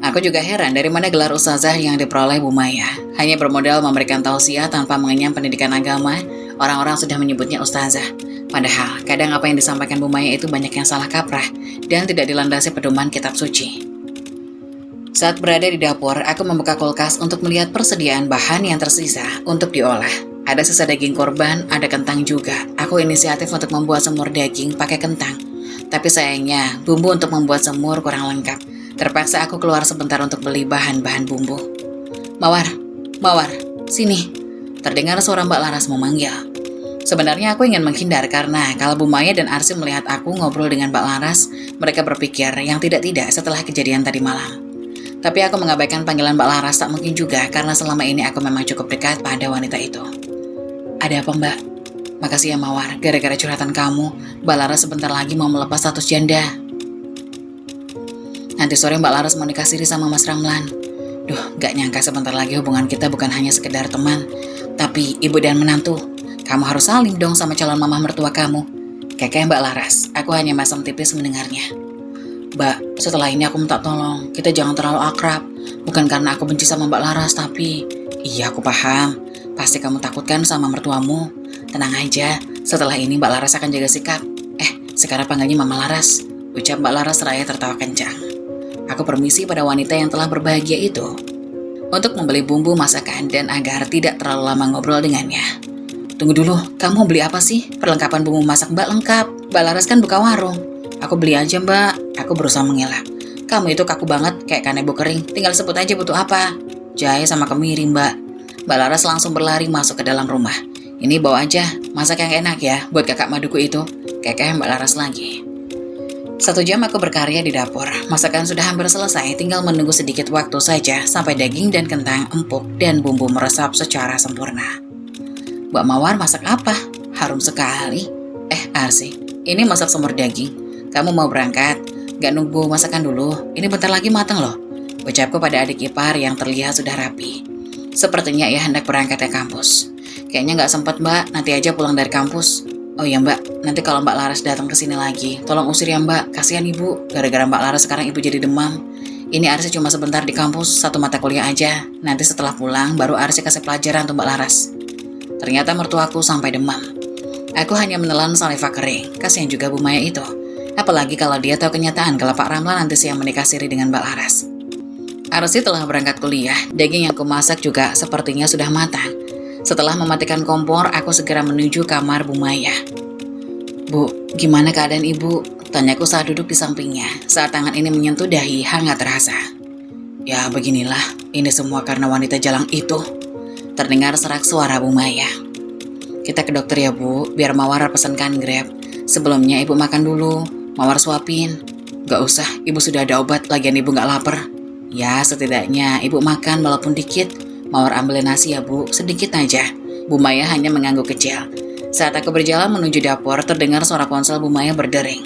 Aku juga heran dari mana gelar ustazah yang diperoleh Bu Maya. Hanya bermodal memberikan tausiah tanpa mengenyam pendidikan agama, orang-orang sudah menyebutnya ustazah. Padahal, kadang apa yang disampaikan Bu Maya itu banyak yang salah kaprah dan tidak dilandasi pedoman kitab suci. Saat berada di dapur, aku membuka kulkas untuk melihat persediaan bahan yang tersisa untuk diolah. Ada sisa daging korban, ada kentang juga. Aku inisiatif untuk membuat semur daging pakai kentang. Tapi sayangnya, bumbu untuk membuat semur kurang lengkap. Terpaksa aku keluar sebentar untuk beli bahan-bahan bumbu. Mawar, sini. Terdengar suara Mbak Laras memanggil. Sebenarnya aku ingin menghindar karena kalau Bu Maya dan Arsy melihat aku ngobrol dengan Mbak Laras, mereka berpikir yang tidak-tidak setelah kejadian tadi malam. Tapi aku mengabaikan panggilan Mbak Laras tak mungkin juga karena selama ini aku memang cukup dekat pada wanita itu. Ada apa, Mbak? Makasih ya Mawar, gara-gara curhatan kamu, Mbak Laras sebentar lagi mau melepas status janda. Nanti sore Mbak Laras mau nikah siri sama Mas Ramlan. Gak nyangka sebentar lagi hubungan kita bukan hanya sekedar teman, tapi ibu dan menantu. Kamu harus salim dong sama calon mama mertua kamu. Kekeh Mbak Laras, aku hanya masam tipis mendengarnya. Mbak, setelah ini aku minta tolong, kita jangan terlalu akrab. Bukan karena aku benci sama Mbak Laras, tapi... Iya, aku paham. Pasti kamu takutkan sama mertuamu. Tenang aja, setelah ini Mbak Laras akan jaga sikap. Sekarang panggilnya Mama Laras, ucap Mbak Laras seraya tertawa kencang. Aku permisi pada wanita yang telah berbahagia itu untuk membeli bumbu masakan dan agar tidak terlalu lama ngobrol dengannya. Tunggu dulu, kamu beli apa sih? Perlengkapan bumbu masak Mbak lengkap. Mbak Laras kan buka warung. Aku beli aja Mbak. Aku berusaha mengelak. Kamu itu kaku banget kayak kanebo kering. Tinggal sebut aja butuh apa. Jahe sama kemiri Mbak. Mbak Laras langsung berlari masuk ke dalam rumah. Ini bawa aja, masak yang enak ya buat kakak maduku itu. Kekeh Mbak Laras lagi. 1 jam aku berkarya di dapur. Masakan sudah hampir selesai, tinggal menunggu sedikit waktu saja sampai daging dan kentang empuk dan bumbu meresap secara sempurna. Mbak Mawar masak apa? Harum sekali. Arsy, ini masak semur daging. Kamu mau berangkat? Gak nunggu masakan dulu, ini bentar lagi matang loh. Ucapku pada adik ipar yang terlihat sudah rapi. Sepertinya ia hendak berangkat ke kampus. Kayaknya gak sempat Mbak, nanti aja pulang dari kampus. Oh iya Mbak, nanti kalau Mbak Laras datang ke sini lagi, tolong usir ya Mbak, kasihan Ibu. Gara-gara Mbak Laras sekarang Ibu jadi demam. Ini Arsy cuma sebentar di kampus, 1 mata kuliah aja. Nanti setelah pulang, baru Arsy kasih pelajaran untuk Mbak Laras. Ternyata mertuaku sampai demam. Aku hanya menelan saliva kering, kasihan juga Bu Maya itu. Apalagi kalau dia tahu kenyataan kalau Pak Ramlan nanti siang menikah siri dengan Mbak Laras. Arsy telah berangkat kuliah, daging yang kumasak juga sepertinya sudah matang. Setelah mematikan kompor, aku segera menuju kamar Bu Maya. Bu, gimana keadaan Ibu? Tanyaku saat duduk di sampingnya, saat tangan ini menyentuh dahi hangat terasa. Ya beginilah, ini semua karena wanita jalang itu. Terdengar serak suara Bu Maya. Kita ke dokter ya Bu, biar Mawar pesankan Grab. Sebelumnya Ibu makan dulu, Mawar suapin. Gak usah, Ibu sudah ada obat, lagian Ibu gak lapar. Ya setidaknya Ibu makan walaupun dikit. Mawar ambilin nasi ya Bu, sedikit aja. Bu Maya hanya mengangguk kecil. Saat aku berjalan menuju dapur, terdengar suara ponsel Bu Maya berdering.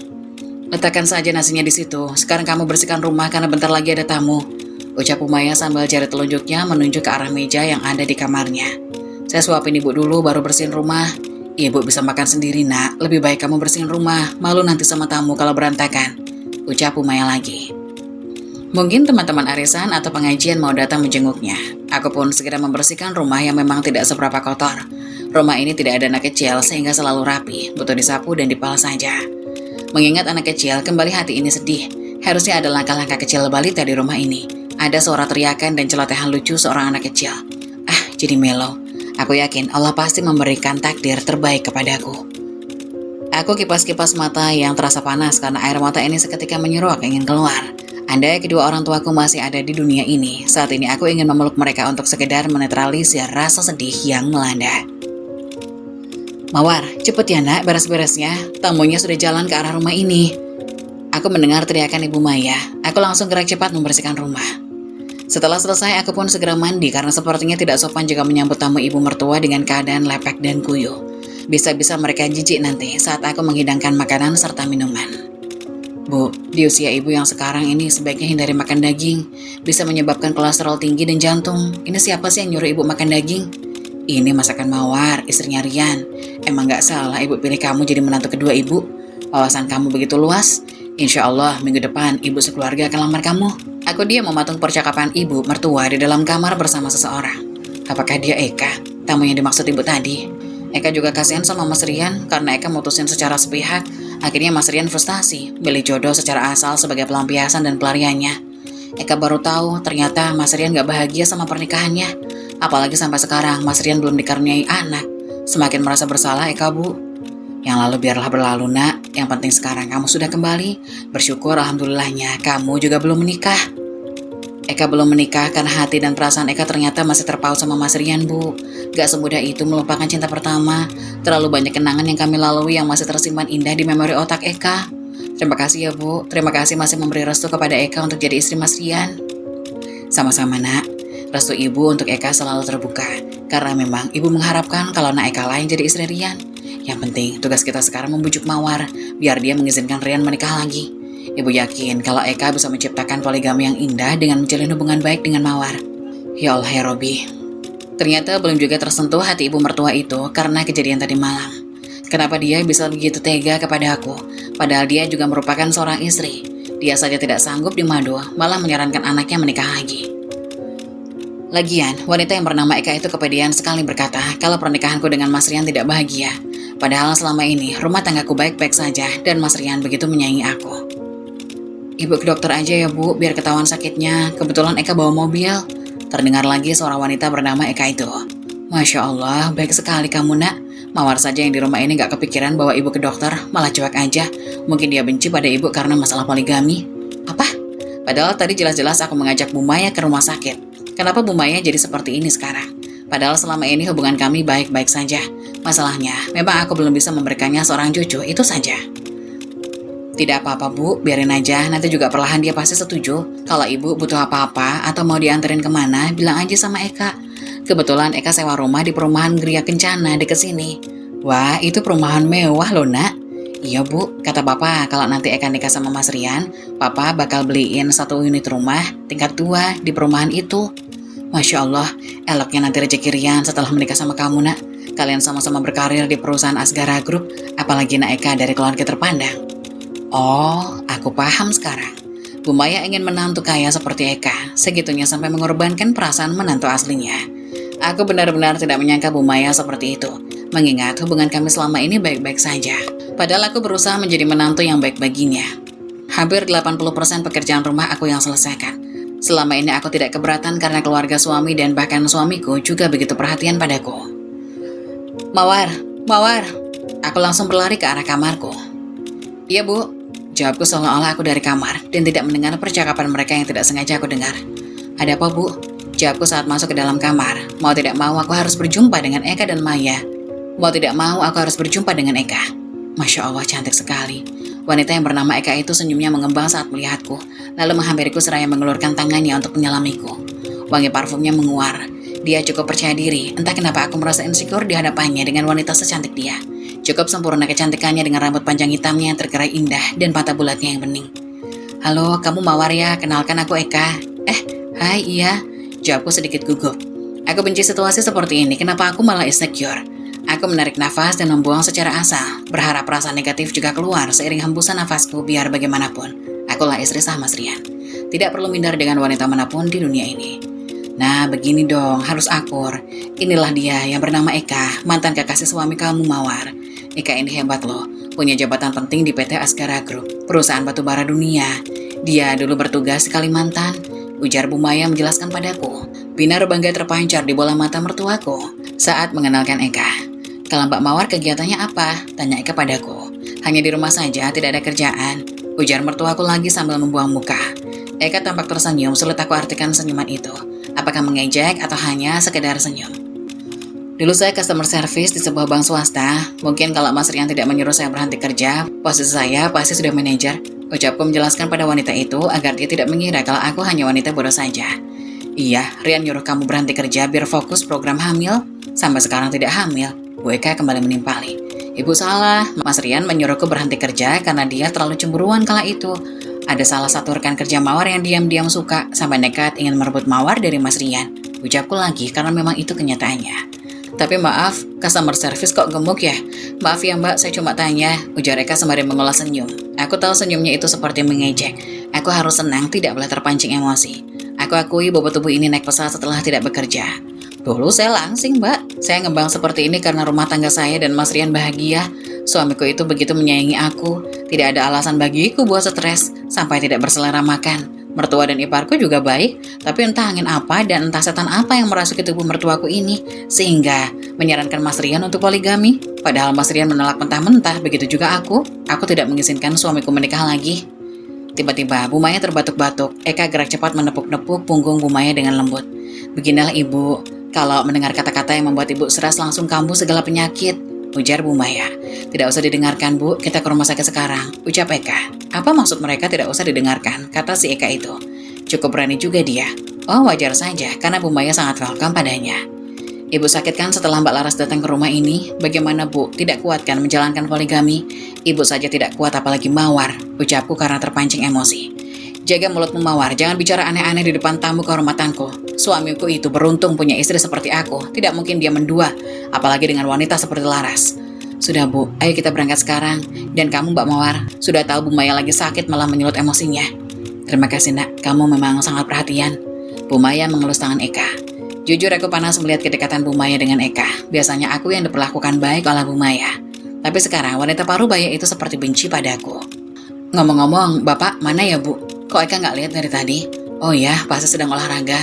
Letakkan saja nasinya di situ. Sekarang kamu bersihkan rumah karena bentar lagi ada tamu. Ucap Bu Maya sambil jari telunjuknya menunjuk ke arah meja yang ada di kamarnya. Saya suapin Ibu dulu baru bersihin rumah. Ibu bisa makan sendiri nak. Lebih baik kamu bersihin rumah. Malu nanti sama tamu kalau berantakan. Ucap Bu Maya lagi. Mungkin teman-teman arisan atau pengajian mau datang menjenguknya. Aku pun segera membersihkan rumah yang memang tidak seberapa kotor. Rumah ini tidak ada anak kecil sehingga selalu rapi, butuh disapu dan dipal saja. Mengingat anak kecil, kembali hati ini sedih. Harusnya ada langkah-langkah kecil balita di rumah ini. Ada suara teriakan dan celotehan lucu seorang anak kecil. Jadi melo. Aku yakin Allah pasti memberikan takdir terbaik kepadaku. Aku kipas-kipas mata yang terasa panas karena air mata ini seketika menyuruh ingin keluar. Andai kedua orang tuaku masih ada di dunia ini, saat ini aku ingin memeluk mereka untuk sekedar menetralisir rasa sedih yang melanda. Mawar, cepet ya nak beres-beresnya, tamunya sudah jalan ke arah rumah ini. Aku mendengar teriakan Ibu Maya, aku langsung gerak cepat membersihkan rumah. Setelah selesai, aku pun segera mandi karena sepertinya tidak sopan jika menyambut tamu ibu mertua dengan keadaan lepek dan kuyup. Bisa-bisa mereka jijik nanti saat aku menghidangkan makanan serta minuman. Bu, di usia ibu yang sekarang ini sebaiknya hindari makan daging. Bisa menyebabkan kolesterol tinggi dan jantung. Ini siapa sih yang nyuruh ibu makan daging? Ini masakan Mawar, istrinya Rian. Emang gak salah ibu pilih kamu jadi menantu kedua ibu. Wawasan kamu begitu luas. Insya Allah minggu depan ibu sekeluarga akan lamar kamu. Aku diam mematung percakapan ibu mertua di dalam kamar bersama seseorang. Apakah dia Eka, tamu yang dimaksud ibu tadi? Eka juga kasihan sama Mas Rian karena Eka mutusin secara sepihak. Akhirnya Mas Rian frustasi, milih jodoh secara asal sebagai pelampiasan dan pelariannya. Eka baru tahu ternyata Mas Rian gak bahagia sama pernikahannya. Apalagi sampai sekarang Mas Rian belum dikaruniai anak. Semakin merasa bersalah Eka, Bu. Yang lalu biarlah berlalu, nak. Yang penting sekarang kamu sudah kembali. Bersyukur alhamdulillahnya kamu juga belum menikah. Eka belum menikah karena hati dan perasaan Eka ternyata masih terpaut sama Mas Rian, Bu. Gak semudah itu melupakan cinta pertama. Terlalu banyak kenangan yang kami lalui yang masih tersimpan indah di memori otak Eka. Terima kasih ya, Bu. Terima kasih masih memberi restu kepada Eka untuk jadi istri Mas Rian. Sama-sama, nak. Restu ibu untuk Eka selalu terbuka. Karena memang ibu mengharapkan kalau nak Eka lain jadi istri Rian. Yang penting tugas kita sekarang membujuk Mawar biar dia mengizinkan Rian menikah lagi. Ibu yakin kalau Eka bisa menciptakan poligami yang indah dengan menjalin hubungan baik dengan Mawar. Ya Allah ya Robi. Ternyata belum juga tersentuh hati ibu mertua itu karena kejadian tadi malam. Kenapa dia bisa begitu tega kepada aku? Padahal dia juga merupakan seorang istri. Dia saja tidak sanggup dimadu, malah menyarankan anaknya menikah lagi. Lagian, wanita yang bernama Eka itu kepedean sekali berkata kalau pernikahanku dengan Mas Rian tidak bahagia. Padahal selama ini rumah tanggaku baik-baik saja dan Mas Rian begitu menyayangi aku. Ibu ke dokter aja ya, Bu, biar ketahuan sakitnya. Kebetulan Eka bawa mobil. Terdengar lagi seorang wanita bernama Eka itu. Masya Allah, baik sekali kamu, nak. Mawar saja yang di rumah ini gak kepikiran bawa ibu ke dokter, malah cuek aja. Mungkin dia benci pada ibu karena masalah poligami. Apa? Padahal tadi jelas-jelas aku mengajak Bu Maya ke rumah sakit. Kenapa Bu Maya jadi seperti ini sekarang? Padahal selama ini hubungan kami baik-baik saja. Masalahnya, memang aku belum bisa memberikannya seorang cucu, itu saja. Tidak apa-apa, Bu, biarin aja, nanti juga perlahan dia pasti setuju. Kalau ibu butuh apa-apa atau mau dianterin kemana, bilang aja sama Eka. Kebetulan Eka sewa rumah di perumahan Gria Kencana dekat sini. Wah, itu perumahan mewah loh, nak. Iya, Bu, kata Papa kalau nanti Eka nikah sama Mas Rian, Papa bakal beliin 1 unit rumah tingkat 2 di perumahan itu. Masya Allah, eloknya nanti rezeki Rian setelah menikah sama kamu, nak. Kalian sama-sama berkarir di perusahaan Asgara Group, apalagi nak Eka dari keluarga terpandang. Oh, aku paham sekarang. Bu Maya ingin menantu kaya seperti Eka, segitunya sampai mengorbankan perasaan menantu aslinya. Aku benar-benar tidak menyangka Bu Maya seperti itu, mengingat hubungan kami selama ini baik-baik saja. Padahal aku berusaha menjadi menantu yang baik baginya. Hampir 80% pekerjaan rumah aku yang selesaikan. Selama ini aku tidak keberatan karena keluarga suami dan bahkan suamiku juga begitu perhatian padaku. Mawar, Mawar. Aku langsung berlari ke arah kamarku. Iya, Bu. Jawabku seolah-olah aku dari kamar dan tidak mendengar percakapan mereka yang tidak sengaja aku dengar. Ada apa, Bu? Jawabku saat masuk ke dalam kamar. Mau tidak mau aku harus berjumpa dengan Eka dan Maya. Mau tidak mau aku harus berjumpa dengan Eka. Masya Allah, cantik sekali. Wanita yang bernama Eka itu senyumnya mengembang saat melihatku, lalu menghampiriku seraya mengulurkan tangannya untuk menyelamiku. Wangi parfumnya menguar. Dia cukup percaya diri, entah kenapa aku merasa insecure di hadapannya dengan wanita secantik dia. Cukup sempurna kecantikannya dengan rambut panjang hitamnya yang tergerai indah dan mata bulatnya yang bening. Halo, kamu Mawar ya? Kenalkan aku Eka. Hai, iya. Jawabku sedikit gugup. Aku benci situasi seperti ini, kenapa aku malah insecure? Aku menarik nafas dan membuang secara asal, berharap perasaan negatif juga keluar seiring hembusan nafasku biar bagaimanapun. Akulah istri sah Mas Rian. Tidak perlu minder dengan wanita manapun di dunia ini. Nah, begini dong, harus akur. Inilah dia yang bernama Eka, mantan kekasih suami kamu Mawar. Eka ini hebat loh, punya jabatan penting di PT Asgara Group, perusahaan batubara dunia. Dia dulu bertugas di Kalimantan, ujar Bu Maya menjelaskan padaku. Binar bangga terpancar di bola mata mertuaku saat mengenalkan Eka. Kalau Mbak Mawar kegiatannya apa? Tanya Eka padaku. Hanya di rumah saja, tidak ada kerjaan, ujar mertuaku lagi sambil membuang muka. Eka tampak tersenyum, sulit aku artikan senyuman itu. Apakah mengejek atau hanya sekedar senyum? Dulu saya customer service di sebuah bank swasta. Mungkin kalau Mas Rian tidak menyuruh saya berhenti kerja, posisi saya pasti sudah manajer. Ucapku menjelaskan pada wanita itu agar dia tidak mengira kalau aku hanya wanita bodoh saja. Iya, Rian nyuruh kamu berhenti kerja biar fokus program hamil. Sampai sekarang tidak hamil. Bu Eka kembali menimpali. Ibu salah, Mas Rian menyuruhku berhenti kerja karena dia terlalu cemburuan kala itu. Ada salah satu rekan kerja Mawar yang diam-diam suka sampai nekat ingin merebut Mawar dari Mas Rian. Ucapku lagi karena memang itu kenyataannya. Tapi maaf, customer service kok gemuk ya? Maaf ya Mbak, saya cuma tanya, ujar Eka sembari mengolah senyum. Aku tahu senyumnya itu seperti mengejek. Aku harus senang, tidak boleh terpancing emosi. Aku akui bobot tubuh ini naik pesat setelah tidak bekerja. Dulu saya langsing Mbak, saya ngembang seperti ini karena rumah tangga saya dan Mas Rian bahagia. Suamiku itu begitu menyayangi aku, tidak ada alasan bagiku buat stres sampai tidak berselera makan. Mertua dan iparku juga baik, tapi entah angin apa dan entah setan apa yang merasuki tubuh mertuaku ini, sehingga menyarankan Mas Rian untuk poligami. Padahal Mas Rian menolak mentah-mentah, begitu juga aku tidak mengizinkan suamiku menikah lagi. Tiba-tiba Bu Maya terbatuk-batuk, Eka gerak cepat menepuk-nepuk punggung Bu Maya dengan lembut. Beginilah Ibu, kalau mendengar kata-kata yang membuat Ibu stres langsung kambuh segala penyakit, ujar Bu Maya. Tidak usah didengarkan Bu, kita ke rumah sakit sekarang, ucap Eka. Apa maksud mereka tidak usah didengarkan, kata si Eka itu. Cukup berani juga dia. Oh wajar saja, karena Bu Maya sangat welcome padanya. Ibu sakit kan setelah Mbak Laras datang ke rumah ini? Bagaimana Bu, tidak kuat kan menjalankan poligami? Ibu saja tidak kuat apalagi Mawar, ucapku karena terpancing emosi. Jaga mulutmu Mawar, jangan bicara aneh-aneh di depan tamu kehormatanku. Suamiku itu beruntung punya istri seperti aku, tidak mungkin dia mendua, apalagi dengan wanita seperti Laras. Sudah Bu, ayo kita berangkat sekarang. Dan kamu Mbak Mawar, sudah tahu Bu Maya lagi sakit malah menyulut emosinya. Terima kasih nak, kamu memang sangat perhatian. Bu Maya mengelus tangan Eka. Jujur aku panas melihat kedekatan Bu Maya dengan Eka. Biasanya aku yang diperlakukan baik oleh Bu Maya. Tapi sekarang wanita parubaya itu seperti benci padaku. Ngomong-ngomong, Bapak mana ya Bu? Kok Eka nggak lihat dari tadi? Oh ya, pasti sedang olahraga.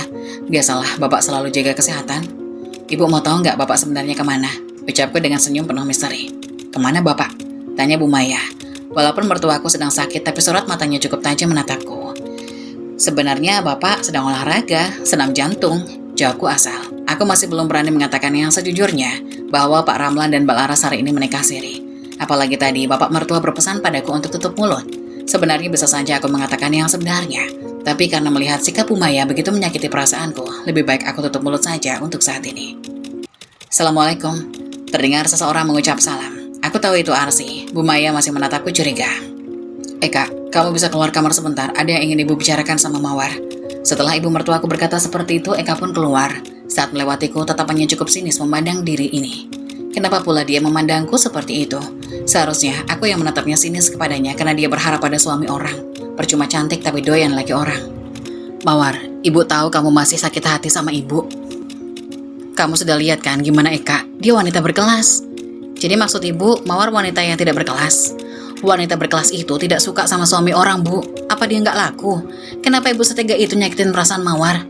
Biasalah, Bapak selalu jaga kesehatan. Ibu mau tahu nggak Bapak sebenarnya kemana? Ucapku dengan senyum penuh misteri. Kemana Bapak? Tanya Bu Maya. Walaupun mertuaku sedang sakit, tapi sorot matanya cukup tajam menatapku. Sebenarnya Bapak sedang olahraga, senam jantung, jawabku asal. Aku masih belum berani mengatakan yang sejujurnya, bahwa Pak Ramlan dan Mbak Laras hari ini menikah siri. Apalagi tadi Bapak mertua berpesan padaku untuk tutup mulut. Sebenarnya bisa saja aku mengatakan yang sebenarnya, tapi karena melihat sikap Bu Maya begitu menyakiti perasaanku, lebih baik aku tutup mulut saja untuk saat ini. Assalamualaikum. Terdengar seseorang mengucap salam. Aku tahu itu Arsi. Bu Maya masih menatapku curiga. Eka, kamu bisa keluar kamar sebentar, ada yang ingin Ibu bicarakan sama Mawar. Setelah ibu mertuaku berkata seperti itu, Eka pun keluar. Saat melewatiku, tatapannya cukup sinis memandang diri ini. Kenapa pula dia memandangku seperti itu? Seharusnya aku yang menatapnya sinis kepadanya karena dia berharap pada suami orang. Percuma cantik tapi doyan laki orang. Mawar, Ibu tahu kamu masih sakit hati sama Ibu. Kamu sudah lihat kan gimana Eka? Dia wanita berkelas. Jadi maksud Ibu, Mawar wanita yang tidak berkelas? Wanita berkelas itu tidak suka sama suami orang, Bu. Apa dia nggak laku? Kenapa Ibu setega itu nyakitin perasaan Mawar?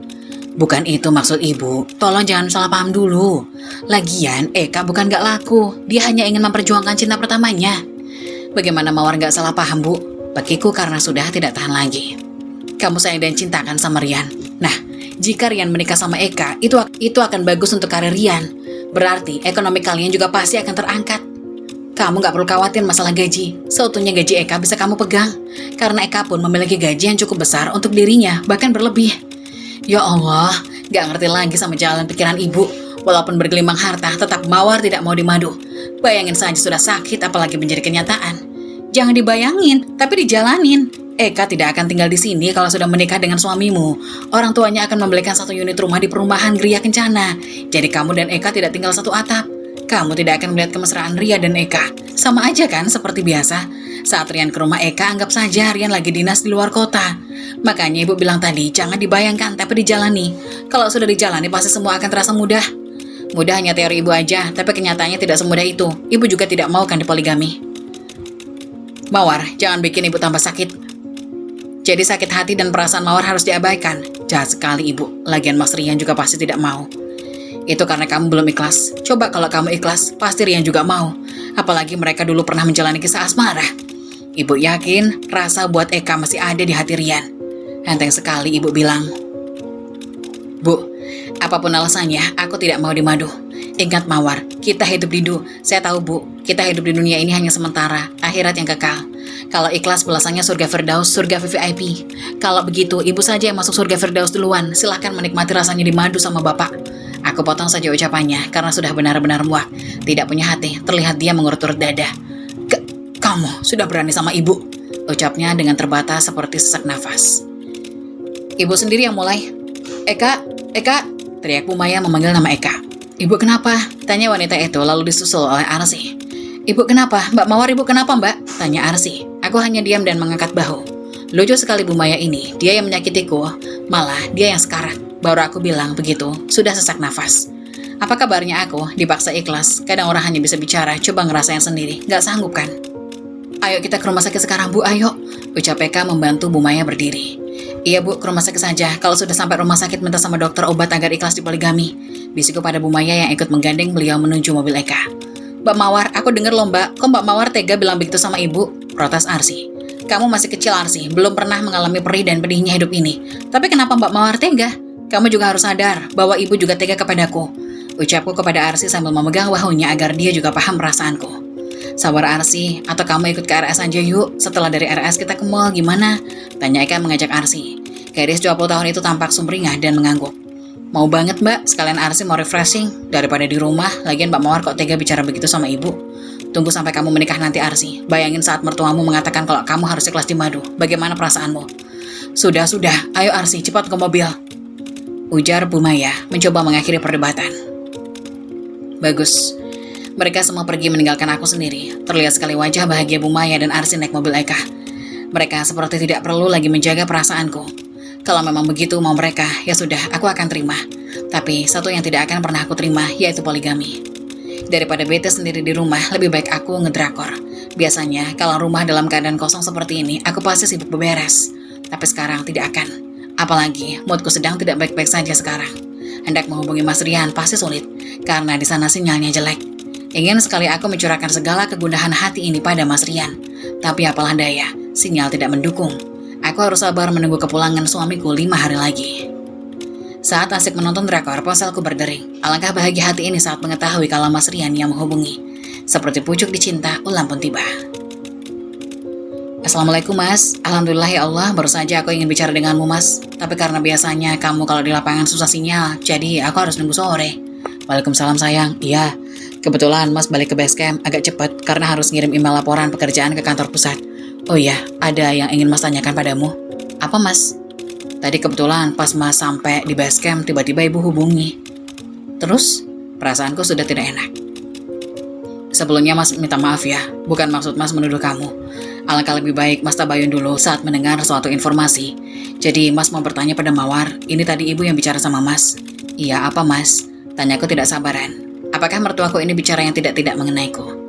Bukan itu maksud Ibu. Tolong jangan salah paham dulu. Lagian, Eka bukan nggak laku. Dia hanya ingin memperjuangkan cinta pertamanya. Bagaimana Mawar nggak salah paham, Bu? Bagiku karena sudah tidak tahan lagi. Kamu sayang dan cintakan sama Rian. Nah, jika Rian menikah sama Eka, itu akan bagus untuk karir Rian. Berarti ekonomi kalian juga pasti akan terangkat. Kamu gak perlu khawatir masalah gaji. Seutuhnya gaji Eka bisa kamu pegang. Karena Eka pun memiliki gaji yang cukup besar untuk dirinya, bahkan berlebih. Ya Allah, gak ngerti lagi sama jalan pikiran Ibu. Walaupun bergelimang harta, tetap Mawar tidak mau dimadu. Bayangin saja sudah sakit, apalagi menjadi kenyataan. Jangan dibayangin, tapi dijalanin. Eka tidak akan tinggal di sini kalau sudah menikah dengan suamimu. Orang tuanya akan membelikan satu unit rumah di perumahan Gria Kencana. Jadi kamu dan Eka tidak tinggal satu atap. Kamu tidak akan melihat kemesraan Ria dan Eka. Sama aja kan seperti biasa. Saat Rian ke rumah Eka, anggap saja Rian lagi dinas di luar kota. Makanya Ibu bilang tadi, jangan dibayangkan tapi dijalani. Kalau sudah dijalani pasti semua akan terasa mudah. Mudah hanya teori Ibu aja, tapi kenyataannya tidak semudah itu. Ibu juga tidak mau kan dipoligami. Mawar, jangan bikin Ibu tambah sakit. Jadi sakit hati dan perasaan Mawar harus diabaikan. Jahat sekali Ibu, lagian Mas Rian juga pasti tidak mau. Itu karena kamu belum ikhlas. Coba kalau kamu ikhlas, pasti Rian juga mau. Apalagi mereka dulu pernah menjalani kisah asmara. Ibu yakin rasa buat Eka masih ada di hati Rian. Enteng sekali Ibu bilang. Bu, apapun alasannya, aku tidak mau dimadu. Ingat Mawar, kita hidup di saya tahu Bu, kita hidup di dunia ini hanya sementara, akhirat yang kekal. Kalau ikhlas belasannya surga Firdaus, surga VVIP. Kalau begitu, Ibu saja yang masuk surga Firdaus duluan. Silahkan menikmati rasanya dimadu sama Bapak. Aku Aku potong saja ucapannya karena sudah benar-benar muak. Tidak punya hati, terlihat dia mengurut-urut dada. Kamu sudah berani sama ibu, ucapnya dengan terbatas seperti sesak nafas. Ibu sendiri yang mulai. Eka, teriak Bu Maya memanggil nama Eka. Ibu kenapa? Tanya wanita itu lalu disusul oleh Arsi. Ibu kenapa? Mbak Mawar, ibu kenapa mbak? Tanya Arsi. Aku hanya diam dan mengangkat bahu. Lucu sekali Bu Maya ini, dia yang menyakitiku, malah dia yang sekarat. Baru aku bilang begitu, sudah sesak nafas. Apa kabarnya aku? Dipaksa ikhlas. Kadang orang hanya bisa bicara, coba ngerasain sendiri. Gak sanggup kan? Ayo kita ke rumah sakit sekarang Bu, ayo. Ucap Eka membantu Bu Maya berdiri. Iya Bu, ke rumah sakit saja. Kalau sudah sampai rumah sakit minta sama dokter obat agar ikhlas dipoligami. Bisiku pada Bu Maya yang ikut menggandeng beliau menuju mobil Eka. Mbak Mawar, aku denger loh mbak, kok Mbak Mawar tega bilang begitu sama ibu? Protes Arsi. Kamu masih kecil Arsi, belum pernah mengalami perih dan pedihnya hidup ini. Tapi kenapa Mbak Mawar tega? Kamu juga harus sadar bahwa ibu juga tega kepadaku. Ucapku kepada Arsi sambil memegang bahunya agar dia juga paham perasaanku. Sabar Arsi, atau kamu ikut ke RS aja yuk. Setelah dari RS kita ke mall gimana? Tanya Eka mengajak Arsi. Gadis 20 tahun itu tampak sumringah dan mengangguk. Mau banget mbak, sekalian Arsi mau refreshing. Daripada di rumah, lagian Mbak Mawar kok tega bicara begitu sama ibu. Tunggu sampai kamu menikah nanti Arsi. Bayangin saat mertuamu mengatakan kalau kamu harus ikhlas di madu. Bagaimana perasaanmu? Sudah, ayo Arsi, cepat ke mobil. Ujar Bu Maya, mencoba mengakhiri perdebatan. Bagus. Mereka semua pergi meninggalkan aku sendiri. Terlihat sekali wajah bahagia Bu Maya dan Arsi naik mobil Eka. Mereka seperti tidak perlu lagi menjaga perasaanku. Kalau memang begitu mau mereka, ya sudah, aku akan terima. Tapi satu yang tidak akan pernah aku terima, yaitu poligami. Daripada bete sendiri di rumah, lebih baik aku ngedrakor. Biasanya, kalau rumah dalam keadaan kosong seperti ini, aku pasti sibuk beberes. Tapi sekarang tidak akan. Apalagi, moodku sedang tidak baik-baik saja sekarang. Hendak menghubungi Mas Rian pasti sulit, karena di sana sinyalnya jelek. Ingin sekali aku mencurahkan segala kegundahan hati ini pada Mas Rian. Tapi apalah daya, sinyal tidak mendukung. Aku harus sabar menunggu kepulangan suamiku 5 hari lagi. Saat asik menonton drakor, ponselku berdering. Alangkah bahagia hati ini saat mengetahui kalau Mas Rian yang menghubungi. Seperti pucuk dicinta, ulang pun tiba. Assalamualaikum Mas. Alhamdulillah ya Allah, baru saja aku ingin bicara denganmu Mas. Tapi karena biasanya kamu kalau di lapangan susah sinyal, jadi aku harus nunggu sore. Waalaikumsalam sayang. Iya, kebetulan Mas balik ke base camp agak cepat karena harus ngirim email laporan pekerjaan ke kantor pusat. Oh iya, ada yang ingin Mas tanyakan padamu. Apa Mas? Tadi kebetulan pas Mas sampai di base camp tiba-tiba ibu hubungi. Terus, perasaanku sudah tidak enak. Sebelumnya Mas minta maaf ya, bukan maksud Mas menuduh kamu. Alangkah lebih baik Mas tabayun dulu saat mendengar suatu informasi. Jadi Mas mau bertanya pada Mawar, ini tadi ibu yang bicara sama Mas. Iya apa Mas? Tanyaku tidak sabaran. Apakah mertuaku ini bicara yang tidak-tidak mengenaiku?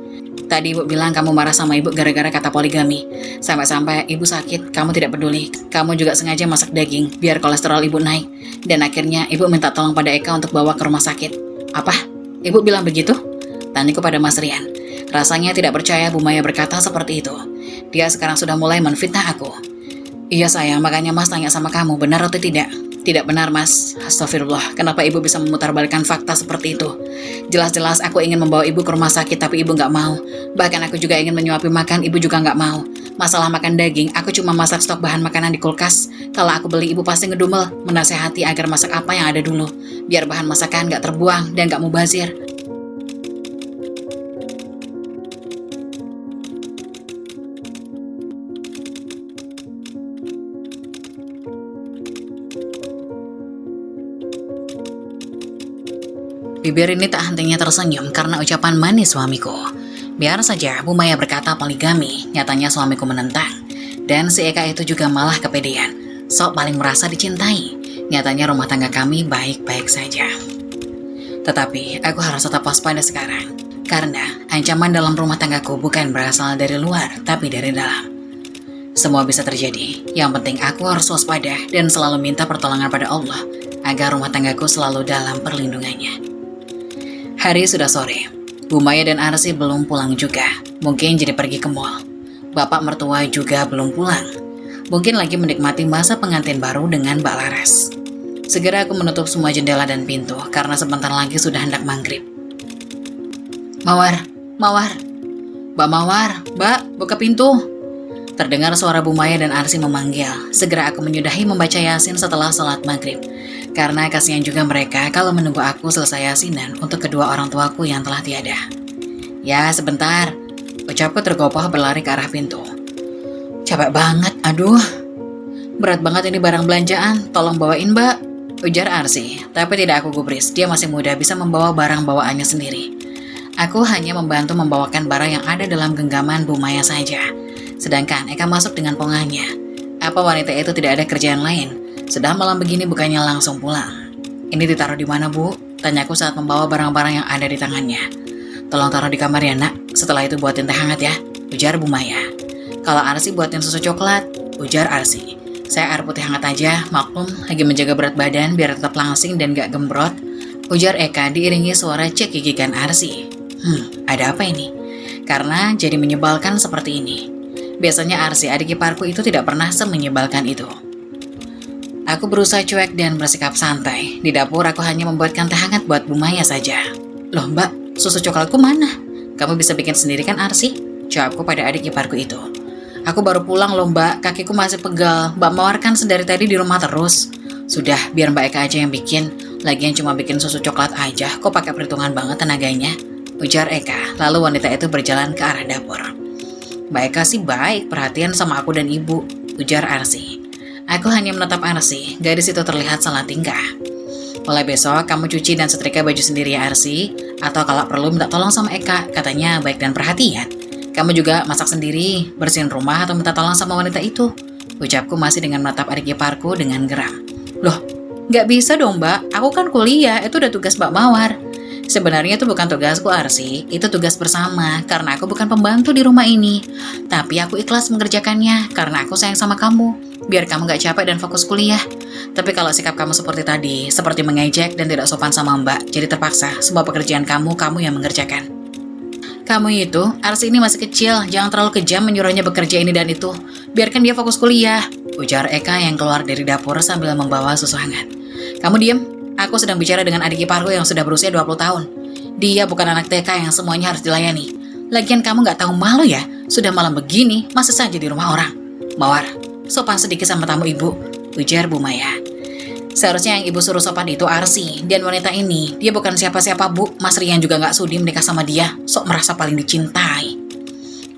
Tadi ibu bilang kamu marah sama ibu gara-gara kata poligami. Sampai-sampai ibu sakit, kamu tidak peduli. Kamu juga sengaja masak daging, biar kolesterol ibu naik. Dan akhirnya ibu minta tolong pada Eka untuk bawa ke rumah sakit. Apa? Ibu bilang begitu? Tanyaku pada Mas Rian. Rasanya tidak percaya Bu Maya berkata seperti itu. Dia sekarang sudah mulai menfitnah aku. Iya sayang, makanya Mas tanya sama kamu, benar atau tidak? Tidak benar Mas. Astagfirullah, kenapa ibu bisa memutarbalikkan fakta seperti itu? Jelas-jelas aku ingin membawa ibu ke rumah sakit tapi ibu nggak mau. Bahkan aku juga ingin menyuapi makan, ibu juga nggak mau. Masalah makan daging, aku cuma masak stok bahan makanan di kulkas. Kalau aku beli ibu pasti ngedumel, menasehati agar masak apa yang ada dulu. Biar bahan masakan nggak terbuang dan nggak mubazir. Bibir ini tak hentinya tersenyum karena ucapan manis suamiku. Biar saja Bu Maya berkata poligami, nyatanya suamiku menentang. Dan si Eka itu juga malah kepedean. Sok paling merasa dicintai. Nyatanya rumah tangga kami baik-baik saja. Tetapi aku harus tetap waspada sekarang. Karena ancaman dalam rumah tanggaku bukan berasal dari luar, tapi dari dalam. Semua bisa terjadi. Yang penting aku harus waspada dan selalu minta pertolongan pada Allah agar rumah tanggaku selalu dalam perlindungannya. Hari sudah sore. Bu Maya dan Arsi belum pulang juga. Mungkin jadi pergi ke mall. Bapak mertua juga belum pulang. Mungkin lagi menikmati masa pengantin baru dengan Mbak Laras. Segera aku menutup semua jendela dan pintu karena sebentar lagi sudah hendak maghrib. Mawar. Mbak Mawar, Mbak, buka pintu. Terdengar suara Bu Maya dan Arsi memanggil. Segera aku menyudahi membaca Yasin setelah sholat maghrib. Karena kasihan juga mereka kalau menunggu aku selesai Yasinan untuk kedua orang tuaku yang telah tiada. Ya, sebentar. Ucapku tergopoh berlari ke arah pintu. Capek banget, aduh. Berat banget ini barang belanjaan, tolong bawain mbak. Ujar Arsi, tapi tidak aku gubris. Dia masih muda, bisa membawa barang bawaannya sendiri. Aku hanya membantu membawakan barang yang ada dalam genggaman Bu Maya saja. Sedangkan Eka masuk dengan pongahnya. Apa wanita itu tidak ada kerjaan lain? Sudah malam begini bukannya langsung pulang. Ini ditaruh di mana, Bu? Tanyaku saat membawa barang-barang yang ada di tangannya. Tolong taruh di kamar ya, nak. Setelah itu buatin teh hangat ya, ujar Bu Maya. Kalau Arsi buatin susu coklat, ujar Arsi. Saya air putih hangat aja, maklum lagi menjaga berat badan biar tetap langsing dan gak gembrot, ujar Eka diiringi suara cekikikan Arsi. Ada apa ini? Karena jadi menyebalkan seperti ini. Biasanya Arsi, adik iparku itu tidak pernah semenyebalkan itu. Aku berusaha cuek dan bersikap santai. Di dapur aku hanya membuatkan teh hangat buat Bu Maya saja. Loh mbak, susu coklatku mana? Kamu bisa bikin sendiri kan Arsi? Jawabku pada adik iparku itu. Aku baru pulang loh mbak, kakiku masih pegal. Mbak Mawar kan sedari tadi di rumah terus. Sudah, biar Mbak Eka aja yang bikin. Lagian cuma bikin susu coklat aja, kok pakai perhitungan banget tenaganya? Ujar Eka, lalu wanita itu berjalan ke arah dapur. Mbak Eka sih baik, perhatian sama aku dan ibu, ujar Arsi. Aku hanya menatap Arsi, gadis itu terlihat salah tingkah. Mulai besok kamu cuci dan setrika baju sendiri ya Arsi, atau kalau perlu minta tolong sama Eka, katanya baik dan perhatian. Kamu juga masak sendiri, bersihin rumah atau minta tolong sama wanita itu. Ucapku masih dengan menatap adik iparku dengan geram. Loh, gak bisa dong mbak, aku kan kuliah, itu udah tugas Mbak Mawar. Sebenarnya itu bukan tugasku Arsi, itu tugas bersama, karena aku bukan pembantu di rumah ini. Tapi aku ikhlas mengerjakannya, karena aku sayang sama kamu, biar kamu gak capek dan fokus kuliah. Tapi kalau sikap kamu seperti tadi, seperti mengejek dan tidak sopan sama mbak, jadi terpaksa semua pekerjaan kamu yang mengerjakan. Kamu itu, Arsi ini masih kecil, jangan terlalu kejam menyuruhnya bekerja ini dan itu. Biarkan dia fokus kuliah, ujar Eka yang keluar dari dapur sambil membawa susu hangat. Kamu diam, aku sedang bicara dengan adik iparku yang sudah berusia 20 tahun. Dia bukan anak TK yang semuanya harus dilayani. Lagian kamu gak tahu malu ya, sudah malam begini, masih saja di rumah orang. Mawar, sopan sedikit sama tamu ibu, ujar Bu Maya. Seharusnya yang ibu suruh sopan itu Arsi, dan wanita ini, dia bukan siapa-siapa bu, Mas Rian juga gak sudi menikah sama dia, sok merasa paling dicintai.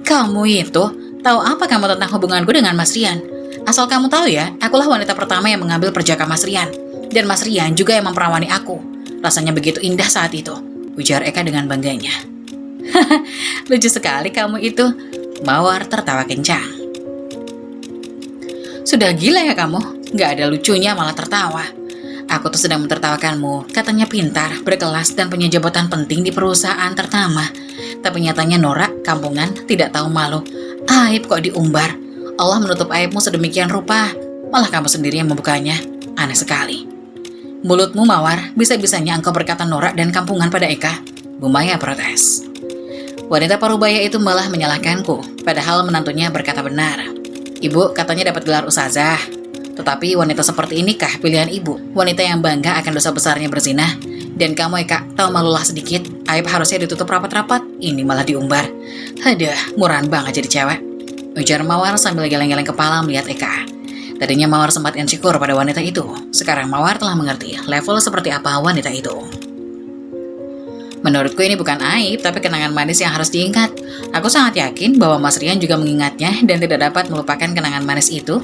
Kamu itu, tahu apa kamu tentang hubunganku dengan Mas Rian? Asal kamu tahu ya, akulah wanita pertama yang mengambil perjaka Mas Rian, dan Mas Rian juga yang memperawani aku. Rasanya begitu indah saat itu, ujar Eka dengan bangganya. Lucu sekali kamu itu, Mawar tertawa kencang. Sudah gila ya kamu? Gak ada lucunya malah tertawa. Aku tuh sedang mentertawakanmu, katanya pintar, berkelas dan punya jabatan penting di perusahaan ternama. Tapi nyatanya norak, kampungan, tidak tahu malu. Aib kok diumbar. Allah menutup aibmu sedemikian rupa, malah kamu sendiri yang membukanya. Aneh sekali. Mulutmu Mawar, bisa-bisanya engkau berkata norak dan kampungan pada Eka. Bu Maya protes. Wanita parubaya itu malah menyalahkanku, padahal menantunya berkata benar. Ibu katanya dapat gelar ustazah. Tetapi wanita seperti inikah pilihan ibu? Wanita yang bangga akan dosa besarnya berzinah. Dan kamu Eka, tahu malulah sedikit. Aib harusnya ditutup rapat-rapat. Ini malah diumbar. Hadah, murahan banget jadi cewek, ujar Mawar sambil geleng-geleng kepala melihat Eka. Tadinya Mawar sempat insecure pada wanita itu. Sekarang Mawar telah mengerti level seperti apa wanita itu. Menurutku ini bukan aib, tapi kenangan manis yang harus diingat. Aku sangat yakin bahwa Mas Rian juga mengingatnya dan tidak dapat melupakan kenangan manis itu.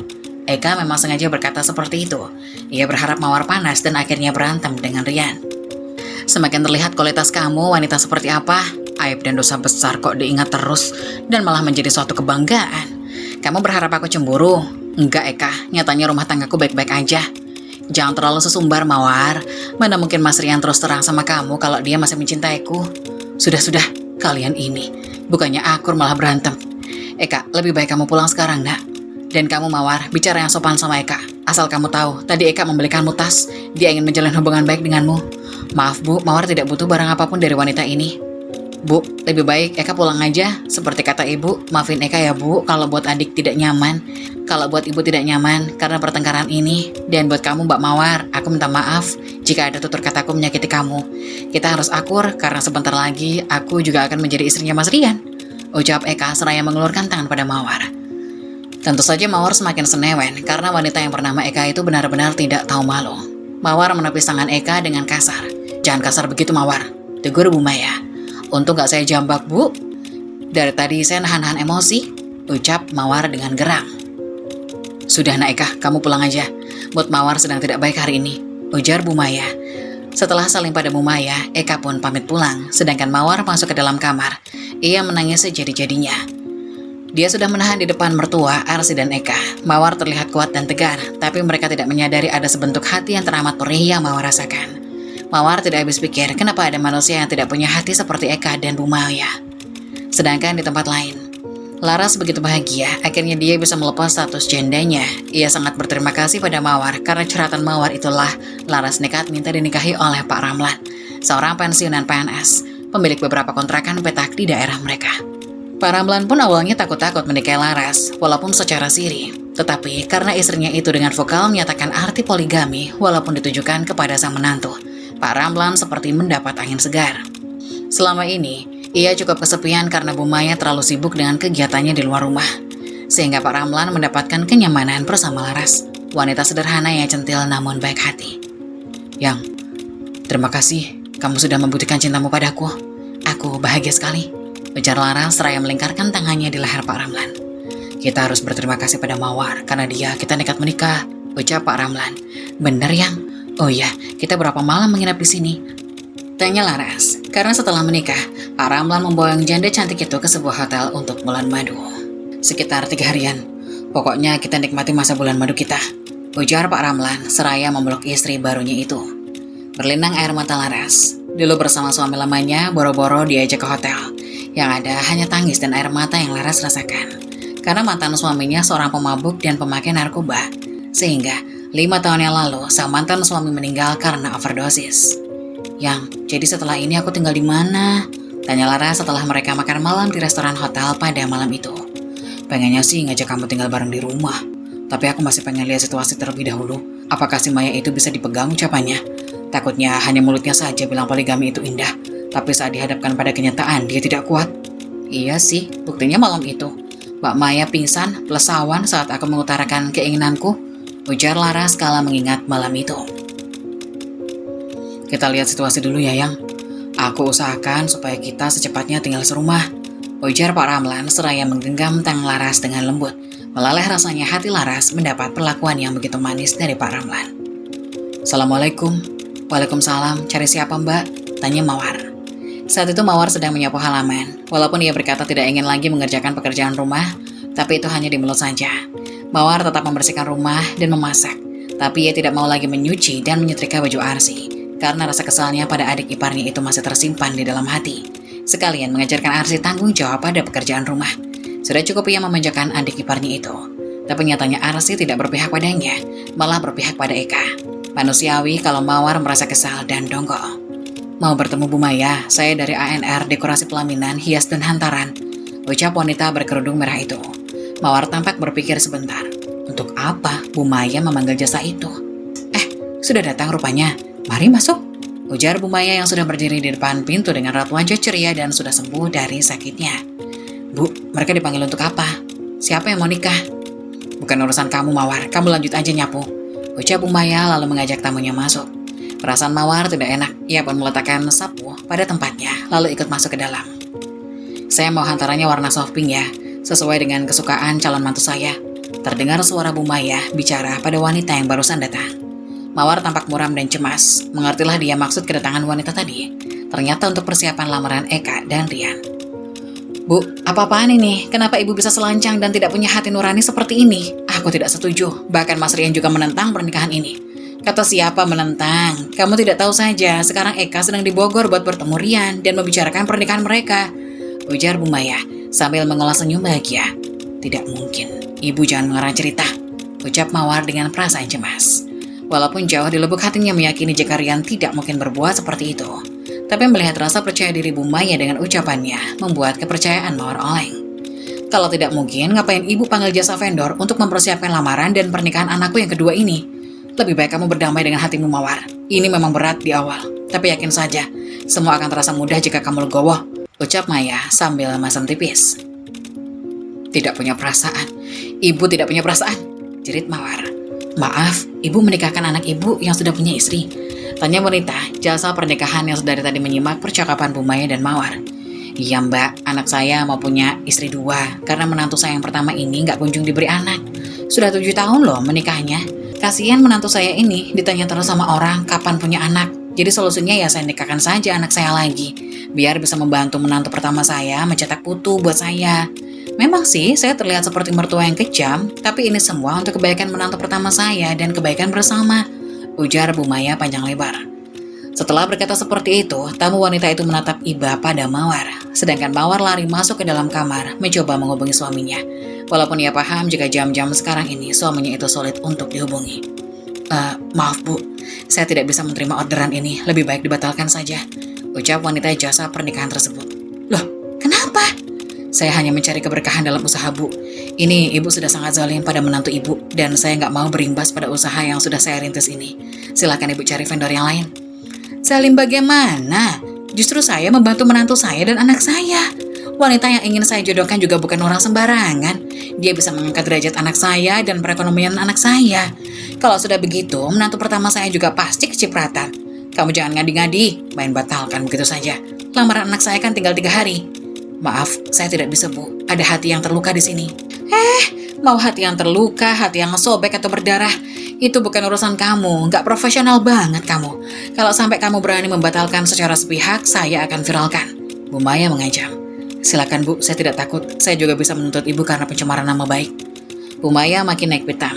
Eka memang sengaja berkata seperti itu. Ia berharap Mawar panas dan akhirnya berantem dengan Rian. Semakin terlihat kualitas kamu wanita seperti apa, aib dan dosa besar kok diingat terus dan malah menjadi suatu kebanggaan. Kamu berharap aku cemburu? Enggak Eka, nyatanya rumah tanggaku baik-baik aja. Jangan terlalu sesumbar Mawar. Mana mungkin Mas Rian terus terang sama kamu kalau dia masih mencintaiku. Sudah, kalian ini bukannya akur malah berantem. Eka, lebih baik kamu pulang sekarang nak. Dan kamu Mawar, bicara yang sopan sama Eka. Asal kamu tahu, tadi Eka membelikanmu tas. Dia ingin menjalin hubungan baik denganmu. Maaf Bu, Mawar tidak butuh barang apapun dari wanita ini. Bu, lebih baik Eka pulang aja. Seperti kata ibu, maafin Eka ya Bu kalau buat adik tidak nyaman. Kalau buat ibu tidak nyaman karena pertengkaran ini. Dan buat kamu Mbak Mawar, aku minta maaf jika ada tutur kataku menyakiti kamu. Kita harus akur karena sebentar lagi aku juga akan menjadi istrinya Mas Rian, ucap Eka seraya mengelurkan tangan pada Mawar. Tentu saja Mawar semakin senewen karena wanita yang bernama Eka itu benar-benar tidak tahu malu. Mawar menepis tangan Eka dengan kasar. "Jangan kasar begitu, Mawar," tegur Bu Maya. "Untung gak saya jambak, Bu. Dari tadi saya nahan-nahan emosi," ucap Mawar dengan geram. "Sudah, Nak Eka, kamu pulang aja. Mood Mawar sedang tidak baik hari ini," ujar Bu Maya. Setelah saling pada Bu Maya, Eka pun pamit pulang, sedangkan Mawar masuk ke dalam kamar. Ia menangis sejadi-jadinya. Dia sudah menahan di depan mertua, Arsi dan Eka. Mawar terlihat kuat dan tegar, tapi mereka tidak menyadari ada sebentuk hati yang teramat perih yang Mawar rasakan. Mawar tidak habis pikir kenapa ada manusia yang tidak punya hati seperti Eka dan Bu Maya. Sedangkan di tempat lain, Laras begitu bahagia, akhirnya dia bisa melepas status jandanya. Ia sangat berterima kasih pada Mawar, karena curhatan Mawar itulah Laras nekat minta dinikahi oleh Pak Ramlan, seorang pensiunan PNS, pemilik beberapa kontrakan petak di daerah mereka. Pak Ramlan pun awalnya takut-takut menikahi Laras, walaupun secara siri. Tetapi karena istrinya itu dengan vokal menyatakan arti poligami walaupun ditujukan kepada sang menantu, Pak Ramlan seperti mendapat angin segar. Selama ini, ia cukup kesepian karena Bu Maya terlalu sibuk dengan kegiatannya di luar rumah. Sehingga Pak Ramlan mendapatkan kenyamanan bersama Laras, wanita sederhana yang centil namun baik hati. "Yang, terima kasih, kamu sudah membuktikan cintamu padaku. Aku bahagia sekali," ujar Laras seraya melingkarkan tangannya di leher Pak Ramlan. "Kita harus berterima kasih pada Mawar, karena dia kita nekat menikah," ucap Pak Ramlan. "Bener, Yang? Oh iya, kita berapa malam menginap di sini?" tanya Laras. Karena setelah menikah, Pak Ramlan memboyong janda cantik itu ke sebuah hotel untuk bulan madu. "Sekitar 3 harian. Pokoknya kita nikmati masa bulan madu kita," ujar Pak Ramlan seraya memeluk istri barunya itu. Berlinang air mata Laras. Dulu bersama suami lamanya, boro-boro diajak ke hotel. Yang ada hanya tangis dan air mata yang Laras rasakan. Karena mantan suaminya seorang pemabuk dan pemakai narkoba. Sehingga 5 tahun yang lalu, sang mantan suami meninggal karena overdosis. "Yang, jadi setelah ini aku tinggal di mana?" tanya Laras setelah mereka makan malam di restoran hotel pada malam itu. "Pengennya sih ngajak kamu tinggal bareng di rumah. Tapi aku masih pengen lihat situasi terlebih dahulu. Apakah si Maya itu bisa dipegang ucapannya? Takutnya hanya mulutnya saja bilang poligami itu indah. Tapi saat dihadapkan pada kenyataan, dia tidak kuat." "Iya sih, buktinya malam itu Mbak Maya pingsan plus sawan saat aku mengutarakan keinginanku," ujar Laras kala mengingat malam itu. "Kita lihat situasi dulu ya, Yang. Aku usahakan supaya kita secepatnya tinggal serumah," ujar Pak Ramlan seraya menggenggam tangan Laras dengan lembut. Meleleh rasanya hati Laras mendapat perlakuan yang begitu manis dari Pak Ramlan. "Assalamualaikum." "Waalaikumsalam, cari siapa, Mbak?" tanya Mawar. Saat itu Mawar sedang menyapu halaman. Walaupun ia berkata tidak ingin lagi mengerjakan pekerjaan rumah, tapi itu hanya di mulut saja. Mawar tetap membersihkan rumah dan memasak, tapi ia tidak mau lagi menyuci dan menyetrika baju Arsi, karena rasa kesalnya pada adik iparnya itu masih tersimpan di dalam hati. Sekalian mengajarkan Arsi tanggung jawab pada pekerjaan rumah. Sudah cukup ia memanjakan adik iparnya itu. Tapi nyatanya Arsi tidak berpihak padanya, malah berpihak pada Eka. Manusiawi kalau Mawar merasa kesal dan dongkol. "Mau bertemu Bu Maya, saya dari ANR Dekorasi Pelaminan, Hias dan Hantaran," ucap wanita berkerudung merah itu. Mawar tampak berpikir sebentar. Untuk apa Bu Maya memanggil jasa itu? Sudah datang rupanya. "Mari masuk," ujar Bu Maya yang sudah berdiri di depan pintu dengan raut wajah ceria dan sudah sembuh dari sakitnya. "Bu, mereka dipanggil untuk apa? Siapa yang mau nikah?" "Bukan urusan kamu, Mawar. Kamu lanjut aja nyapu," ucap Bu Maya lalu mengajak tamunya masuk. Perasaan Mawar tidak enak. Ia pun meletakkan sapu pada tempatnya, lalu ikut masuk ke dalam. "Saya mau hantarannya warna soft pink ya, sesuai dengan kesukaan calon mantu saya," terdengar suara Bu Maya bicara pada wanita yang barusan datang. Mawar tampak muram dan cemas. Mengertilah dia maksud kedatangan wanita tadi. Ternyata untuk persiapan lamaran Eka dan Rian. "Bu, apa-apaan ini? Kenapa ibu bisa selancang dan tidak punya hati nurani seperti ini? Aku tidak setuju. Bahkan Mas Rian juga menentang pernikahan ini." "Kata siapa menentang? Kamu tidak tahu saja, sekarang Eka sedang di Bogor buat bertemu Rian dan membicarakan pernikahan mereka," ujar Bu Maya sambil mengolah senyum bahagia. "Tidak mungkin, ibu jangan mengarang cerita," ucap Mawar dengan perasaan cemas. Walaupun jauh di lubuk hatinya meyakini jika Rian tidak mungkin berbuat seperti itu, tapi melihat rasa percaya diri Bu Maya dengan ucapannya membuat kepercayaan Mawar oleng. "Kalau tidak mungkin, ngapain ibu panggil jasa vendor untuk mempersiapkan lamaran dan pernikahan anakku yang kedua ini? Lebih baik kamu berdamai dengan hatimu, Mawar. Ini memang berat di awal, tapi yakin saja, semua akan terasa mudah jika kamu legowo," ucap Maya sambil masam tipis. "Tidak punya perasaan. Ibu tidak punya perasaan, jerit Mawar. Maaf, ibu menikahkan anak ibu yang sudah punya istri, tanya wanita jasa pernikahan yang dari tadi menyimak percakapan Bu Maya dan Mawar. Iya mbak, anak saya mau punya istri 2 karena menantu saya yang pertama ini nggak kunjung diberi anak. Sudah 7 tahun loh menikahnya. Kasihan menantu saya ini ditanya terus sama orang kapan punya anak. Jadi solusinya ya saya nikahkan saja anak saya lagi, biar bisa membantu menantu pertama saya mencetak putu buat saya. Memang sih saya terlihat seperti mertua yang kejam, tapi ini semua untuk kebaikan menantu pertama saya dan kebaikan bersama, ujar Bu Maya panjang lebar. Setelah berkata seperti itu, tamu wanita itu menatap iba pada Mawar. Sedangkan Mawar lari masuk ke dalam kamar, mencoba menghubungi suaminya. Walaupun ia paham jika jam-jam sekarang ini suaminya itu sulit untuk dihubungi. Maaf bu, saya tidak bisa menerima orderan ini, lebih baik dibatalkan saja, ucap wanita jasa pernikahan tersebut. Loh, kenapa? Saya hanya mencari keberkahan dalam usaha bu. Ini ibu sudah sangat zalim pada menantu ibu, dan saya nggak mau berimbas pada usaha yang sudah saya rintis ini. Silakan ibu cari vendor yang lain. Zalim bagaimana? Justru saya membantu menantu saya dan anak saya. Wanita yang ingin saya jodohkan juga bukan orang sembarangan. Dia bisa mengangkat derajat anak saya dan perekonomian anak saya. Kalau sudah begitu, menantu pertama saya juga pasti kecipratan. Kamu jangan ngadi-ngadi, main batalkan begitu saja. Lamaran anak saya kan tinggal 3 hari. Maaf, saya tidak bisa bu. Ada hati yang terluka di sini. Mau hati yang terluka, hati yang sobek atau berdarah, itu bukan urusan kamu. Nggak profesional banget kamu. Kalau sampai kamu berani membatalkan secara sepihak, saya akan viralkan. Bu Maya mengancam. Silakan bu, saya tidak takut. Saya juga bisa menuntut ibu karena pencemaran nama baik. Bu Maya makin naik pitam.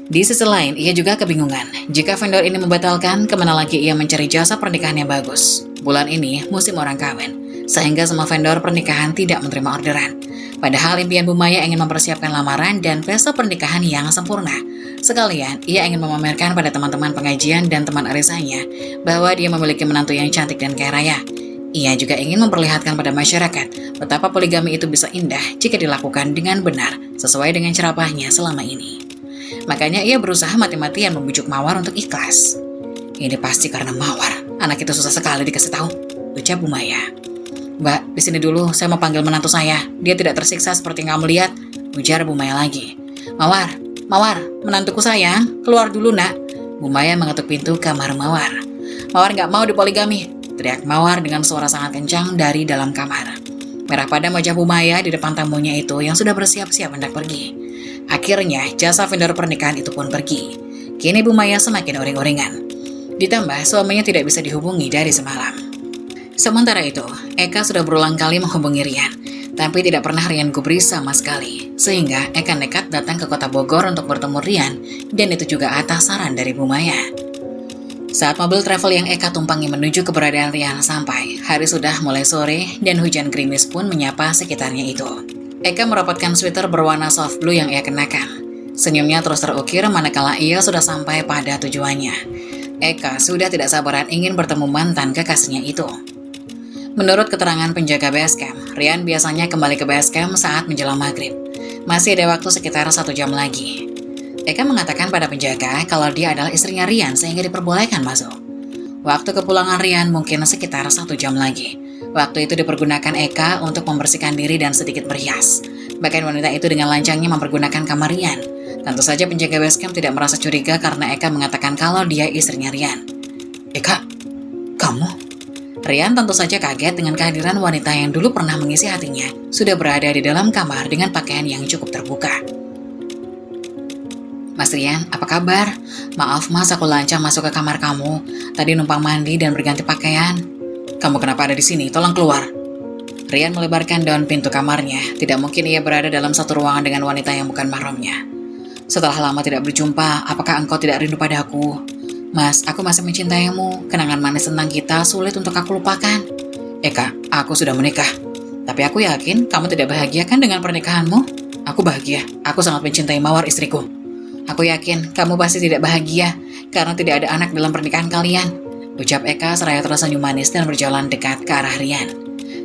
Di sisi lain, ia juga kebingungan. Jika vendor ini membatalkan, kemana lagi ia mencari jasa pernikahan yang bagus? Bulan ini musim orang kawin, sehingga semua vendor pernikahan tidak menerima orderan. Padahal impian Bu Maya ingin mempersiapkan lamaran dan pesta pernikahan yang sempurna. Sekalian, ia ingin memamerkan pada teman-teman pengajian dan teman arisannya bahwa dia memiliki menantu yang cantik dan kaya raya. Ia juga ingin memperlihatkan pada masyarakat betapa poligami itu bisa indah jika dilakukan dengan benar sesuai dengan cerapahnya selama ini. Makanya ia berusaha mati-matian membujuk Mawar untuk ikhlas. Ini pasti karena Mawar, anak itu susah sekali dikasih tahu, ucap Bu Maya. Mbak, di sini dulu, saya mau panggil menantu saya. Dia tidak tersiksa seperti yang kamu lihat, ujar Bu Maya lagi. Mawar, menantuku sayang, keluar dulu nak. Bu Maya mengetuk pintu kamar Mawar. Mawar nggak mau dipoligami, teriak Mawar dengan suara sangat kencang dari dalam kamar. Merah padam wajah Bu Maya di depan tamunya itu yang sudah bersiap-siap hendak pergi. Akhirnya, jasa vendor pernikahan itu pun pergi. Kini Bu Maya semakin uring-uringan. Ditambah, suaminya tidak bisa dihubungi dari semalam. Sementara itu, Eka sudah berulang kali menghubungi Rian, tapi tidak pernah Rian gubris sama sekali. Sehingga Eka nekat datang ke kota Bogor untuk bertemu Rian, dan itu juga atas saran dari Bu Maya. Saat mobil travel yang Eka tumpangi menuju keberadaan Rian sampai, hari sudah mulai sore dan hujan gerimis pun menyapa sekitarnya itu. Eka merapatkan sweater berwarna soft blue yang ia kenakan. Senyumnya terus terukir manakala ia sudah sampai pada tujuannya. Eka sudah tidak sabaran ingin bertemu mantan kekasihnya itu. Menurut keterangan penjaga base camp, Rian biasanya kembali ke base camp saat menjelang maghrib. Masih ada waktu sekitar 1 jam lagi. Eka mengatakan pada penjaga kalau dia adalah istrinya Rian sehingga diperbolehkan masuk. Waktu kepulangan Rian mungkin sekitar 1 jam lagi. Waktu itu dipergunakan Eka untuk membersihkan diri dan sedikit berhias. Bahkan wanita itu dengan lancangnya mempergunakan kamar Rian. Tentu saja penjaga base camp tidak merasa curiga karena Eka mengatakan kalau dia istrinya Rian. Eka, kamu? Rian tentu saja kaget dengan kehadiran wanita yang dulu pernah mengisi hatinya sudah berada di dalam kamar dengan pakaian yang cukup terbuka. Mas Rian, apa kabar? Maaf mas, aku lancang masuk ke kamar kamu. Tadi numpang mandi dan berganti pakaian. Kamu kenapa ada di sini? Tolong keluar. Rian melebarkan daun pintu kamarnya. Tidak mungkin ia berada dalam satu ruangan dengan wanita yang bukan mahramnya. Setelah lama tidak berjumpa, apakah engkau tidak rindu padaku? Mas, aku masih mencintaimu. Kenangan manis tentang kita sulit untuk aku lupakan. Eka, aku sudah menikah. Tapi aku yakin kamu tidak bahagia kan dengan pernikahanmu? Aku bahagia. Aku sangat mencintai Mawar istriku. Aku yakin kamu pasti tidak bahagia karena tidak ada anak dalam pernikahan kalian, ucap Eka seraya tersenyum manis dan berjalan dekat ke arah Rian.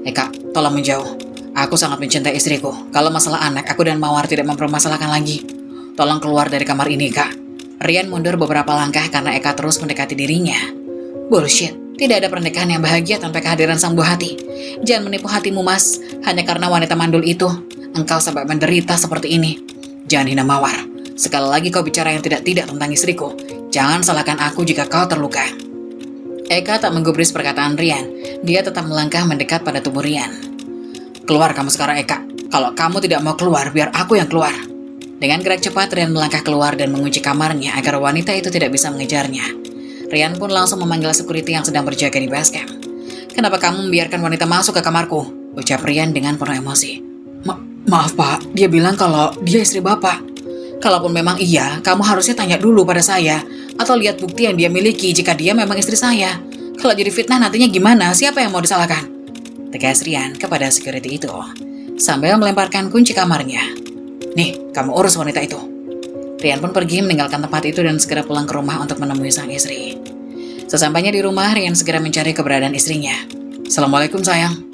Eka, tolong menjauh. Aku sangat mencintai istriku. Kalau masalah anak, aku dan Mawar tidak mempermasalahkan lagi. Tolong keluar dari kamar ini, Kak. Rian mundur beberapa langkah karena Eka terus mendekati dirinya. Bullshit, tidak ada pernikahan yang bahagia tanpa kehadiran sang buah hati. Jangan menipu hatimu mas, hanya karena wanita mandul itu. Engkau sampai menderita seperti ini. Jangan hina Mawar. Sekali lagi kau bicara yang tidak-tidak tentang istriku. Jangan salahkan aku jika kau terluka. Eka tak menggubris perkataan Rian. Dia tetap melangkah mendekat pada tubuh Rian. Keluar kamu sekarang, Eka. Kalau kamu tidak mau keluar, biar aku yang keluar. Dengan gerak cepat, Rian melangkah keluar dan mengunci kamarnya agar wanita itu tidak bisa mengejarnya. Rian pun langsung memanggil security yang sedang berjaga di base camp. Kenapa kamu membiarkan wanita masuk ke kamarku? Ucap Rian dengan penuh emosi. Maaf Pak, dia bilang kalau dia istri Bapak. Kalaupun memang iya, kamu harusnya tanya dulu pada saya. Atau lihat bukti yang dia miliki jika dia memang istri saya. Kalau jadi fitnah nantinya gimana? Siapa yang mau disalahkan? Tegas Rian kepada security itu, sambil melemparkan kunci kamarnya. Nih, kamu urus wanita itu. Rian pun pergi meninggalkan tempat itu dan segera pulang ke rumah untuk menemui sang istri. Sesampainya di rumah, Rian segera mencari keberadaan istrinya. Assalamualaikum sayang.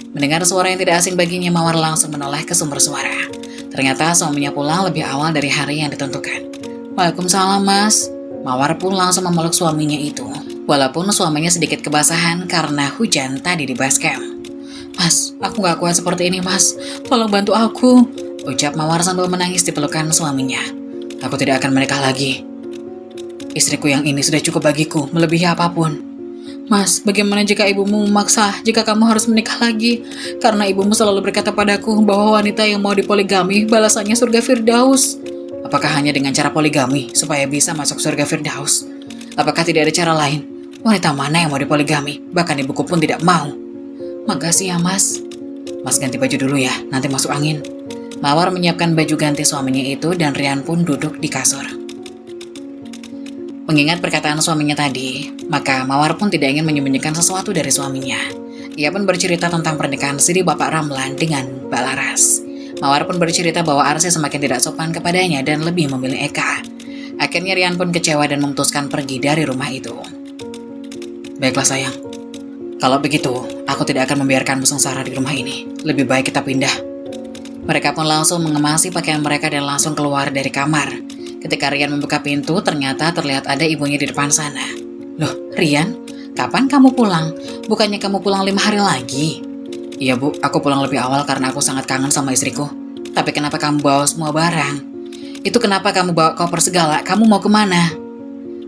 Mendengar suara yang tidak asing baginya, Mawar langsung menoleh ke sumber suara. Ternyata suaminya pulang lebih awal dari hari yang ditentukan. Waalaikumsalam mas. Mawar pun langsung memeluk suaminya itu, walaupun suaminya sedikit kebasahan karena hujan tadi di base camp. Mas, aku gak kuat seperti ini mas. Tolong bantu aku, ucap Mawar sambil menangis di pelukan suaminya. Aku tidak akan menikah lagi. Istriku yang ini sudah cukup bagiku, melebihi apapun. Mas, bagaimana jika ibumu memaksa jika kamu harus menikah lagi? Karena ibumu selalu berkata padaku bahwa wanita yang mau dipoligami balasannya surga Firdaus. Apakah hanya dengan cara poligami supaya bisa masuk surga Firdaus? Apakah tidak ada cara lain? Wanita mana yang mau dipoligami? Bahkan ibuku pun tidak mau. Makasih ya mas. Mas ganti baju dulu ya, nanti masuk angin. Mawar menyiapkan baju ganti suaminya itu dan Rian pun duduk di kasur. Mengingat perkataan suaminya tadi, maka Mawar pun tidak ingin menyembunyikan sesuatu dari suaminya. Ia pun bercerita tentang pernikahan siri Bapak Ramlan dengan Mbak Laras. Mawar pun bercerita bahwa Arsy semakin tidak sopan kepadanya dan lebih memilih Eka. Akhirnya Rian pun kecewa dan memutuskan pergi dari rumah itu. Baiklah sayang, kalau begitu aku tidak akan membiarkanmu sengsara di rumah ini. Lebih baik kita pindah. Mereka pun langsung mengemasi pakaian mereka dan langsung keluar dari kamar. Ketika Rian membuka pintu, ternyata terlihat ada ibunya di depan sana. Loh, Rian, kapan kamu pulang? Bukannya kamu pulang 5 hari lagi? Iya bu, aku pulang lebih awal karena aku sangat kangen sama istriku. Tapi kenapa kamu bawa semua barang? Itu kenapa kamu bawa koper segala? Kamu mau kemana?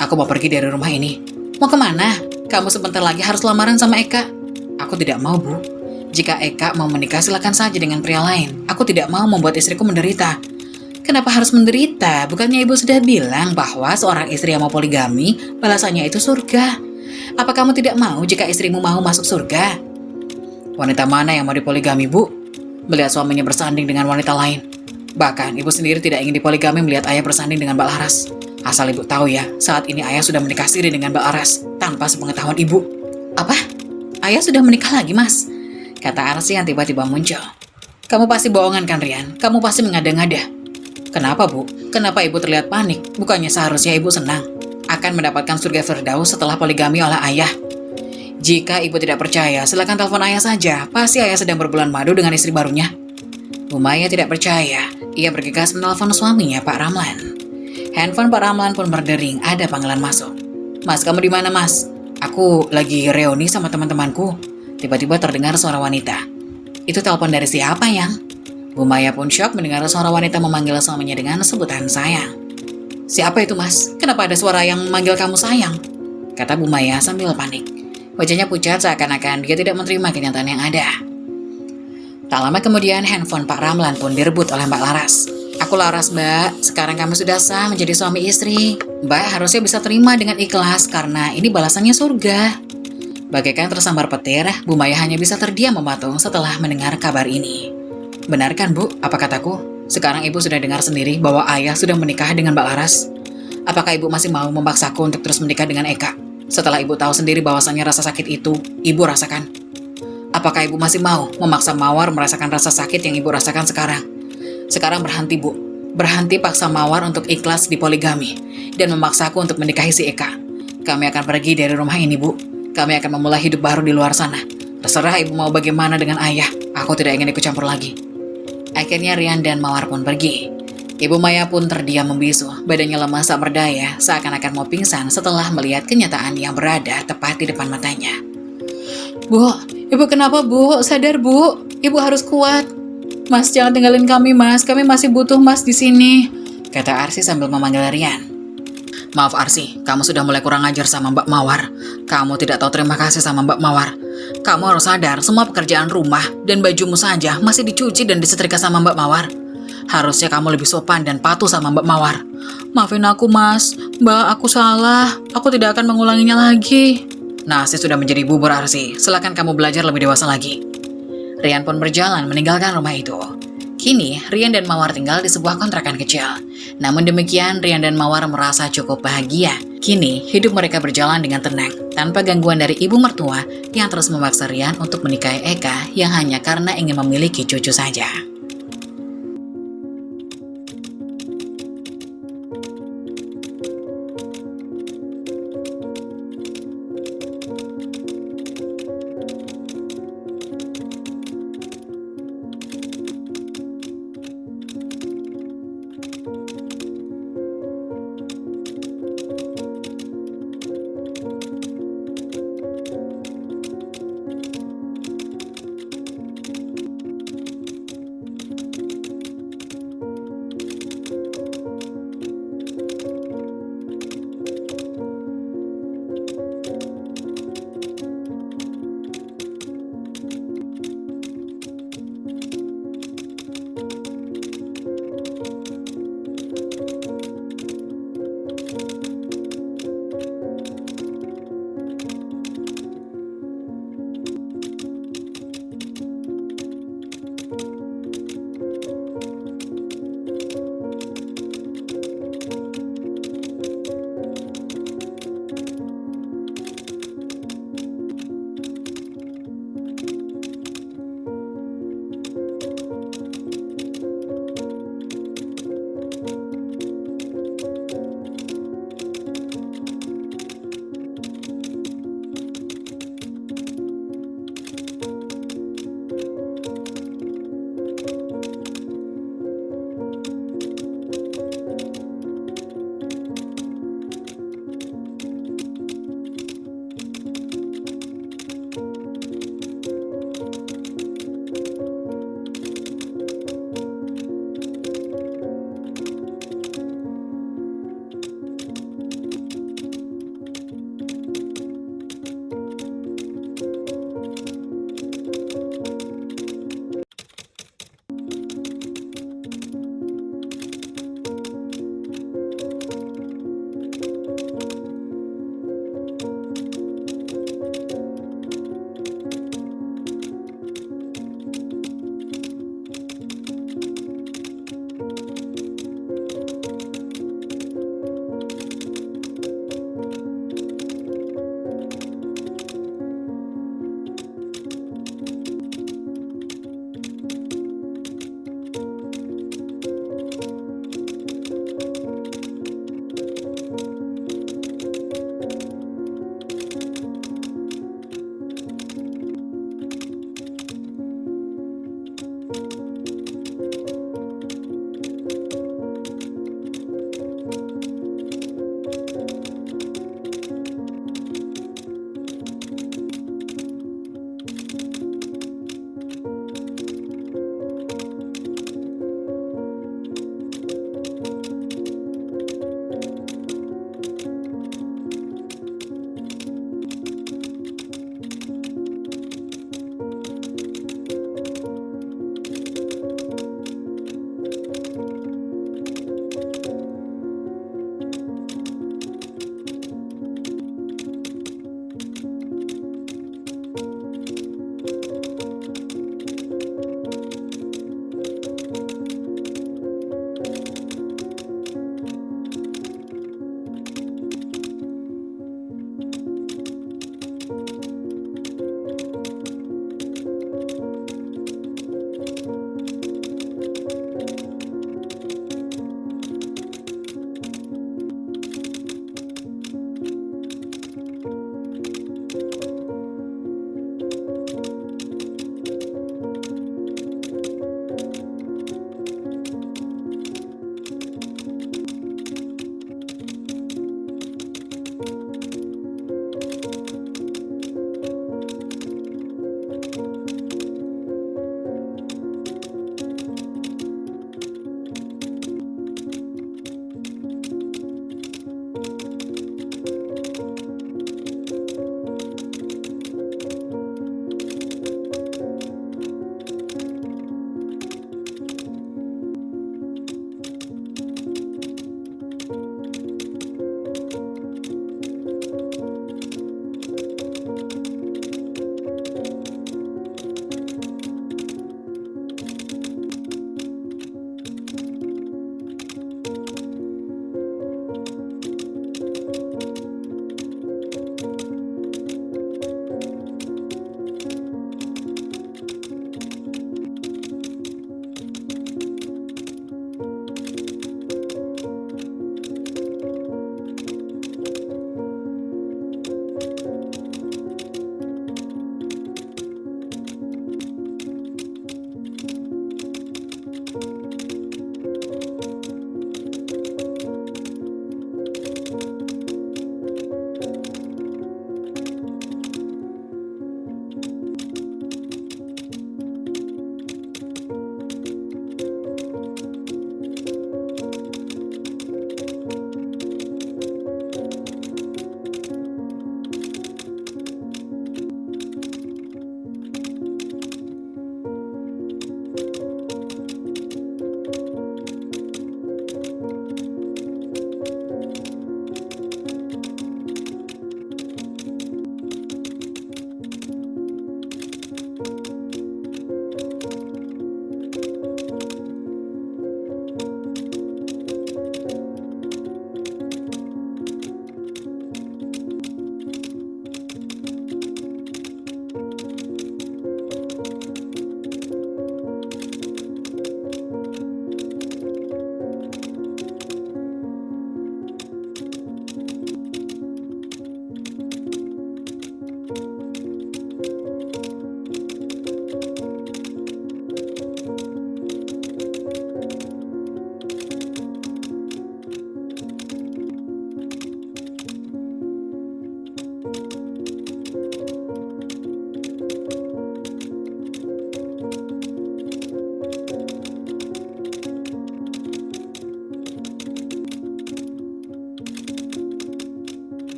Aku mau pergi dari rumah ini. Mau kemana? Kamu sebentar lagi harus lamaran sama Eka. Aku tidak mau bu. Jika Eka mau menikah silakan saja dengan pria lain. Aku tidak mau membuat istriku menderita. Kenapa harus menderita? Bukannya ibu sudah bilang bahwa seorang istri yang mau poligami, balasannya itu surga. Apa kamu tidak mau jika istrimu mau masuk surga? Wanita mana yang mau dipoligami, Bu? Melihat suaminya bersanding dengan wanita lain. Bahkan ibu sendiri tidak ingin dipoligami melihat ayah bersanding dengan Mbak Laras. Asal ibu tahu ya, saat ini ayah sudah menikah siri dengan Mbak Laras tanpa sepengetahuan ibu. Apa? Ayah sudah menikah lagi, Mas? Kata Arsy yang tiba-tiba muncul. Kamu pasti bohongan kan, Rian? Kamu pasti mengada-ngada. Kenapa, Bu? Kenapa ibu terlihat panik? Bukannya seharusnya ibu senang akan mendapatkan surga Firdaus setelah poligami oleh ayah? Jika ibu tidak percaya, silakan telepon ayah saja. Pasti ayah sedang berbulan madu dengan istri barunya. Bu Maya tidak percaya. Ia bergegas menelpon suaminya, Pak Ramlan. Handphone Pak Ramlan pun berdering, ada panggilan masuk. Mas, kamu di mana, Mas? Aku lagi reuni sama teman-temanku. Tiba-tiba terdengar suara wanita. Itu telepon dari siapa, Yang? Bu Maya pun syok mendengar suara wanita memanggil suaminya dengan sebutan sayang. Siapa itu, Mas? Kenapa ada suara yang memanggil kamu sayang? Kata Bu Maya sambil panik. Wajahnya pucat seakan-akan dia tidak menerima kenyataan yang ada. Tak lama kemudian handphone Pak Ramlan pun direbut oleh Mbak Laras. Aku Laras, Mbak. Sekarang kami sudah sah menjadi suami istri. Mbak harusnya bisa terima dengan ikhlas karena ini balasannya surga. Bagaikan tersambar petir, Bu Maya hanya bisa terdiam mematung setelah mendengar kabar ini. Benar kan, Bu? Apa kataku? Sekarang ibu sudah dengar sendiri bahwa ayah sudah menikah dengan Mbak Laras. Apakah ibu masih mau memaksaku untuk terus menikah dengan Eka? Setelah ibu tahu sendiri bahwasannya rasa sakit itu ibu rasakan. Apakah ibu masih mau memaksa Mawar merasakan rasa sakit yang ibu rasakan sekarang? Sekarang berhenti, Bu. Berhenti paksa Mawar untuk ikhlas di poligami dan memaksaku untuk menikahi si Eka. Kami akan pergi dari rumah ini, Bu. Kami akan memulai hidup baru di luar sana. Terserah ibu mau bagaimana dengan ayah. Aku tidak ingin ikut campur lagi. Akhirnya Rian dan Mawar pun pergi. Ibu Maya pun terdiam membisu, badannya lemas tak berdaya, seakan-akan mau pingsan setelah melihat kenyataan yang berada tepat di depan matanya. Bu, ibu kenapa, Bu? Sadar, Bu. Ibu harus kuat. Mas, jangan tinggalin kami, Mas. Kami masih butuh Mas di sini, kata Arsi sambil memanggil Rian. Maaf Arsi, kamu sudah mulai kurang ajar sama Mbak Mawar. Kamu tidak tahu terima kasih sama Mbak Mawar. Kamu harus sadar, semua pekerjaan rumah dan bajumu saja masih dicuci dan disetrika sama Mbak Mawar. Harusnya kamu lebih sopan dan patuh sama Mbak Mawar. Maafin aku, Mas. Mbak, aku salah. Aku tidak akan mengulanginya lagi. Nasi sudah menjadi bubur Arsi. Silakan kamu belajar lebih dewasa lagi. Rian pun berjalan meninggalkan rumah itu. Kini, Rian dan Mawar tinggal di sebuah kontrakan kecil. Namun demikian, Rian dan Mawar merasa cukup bahagia. Kini, hidup mereka berjalan dengan tenang, tanpa gangguan dari ibu mertua yang terus memaksa Rian untuk menikahi Eka yang hanya karena ingin memiliki cucu saja.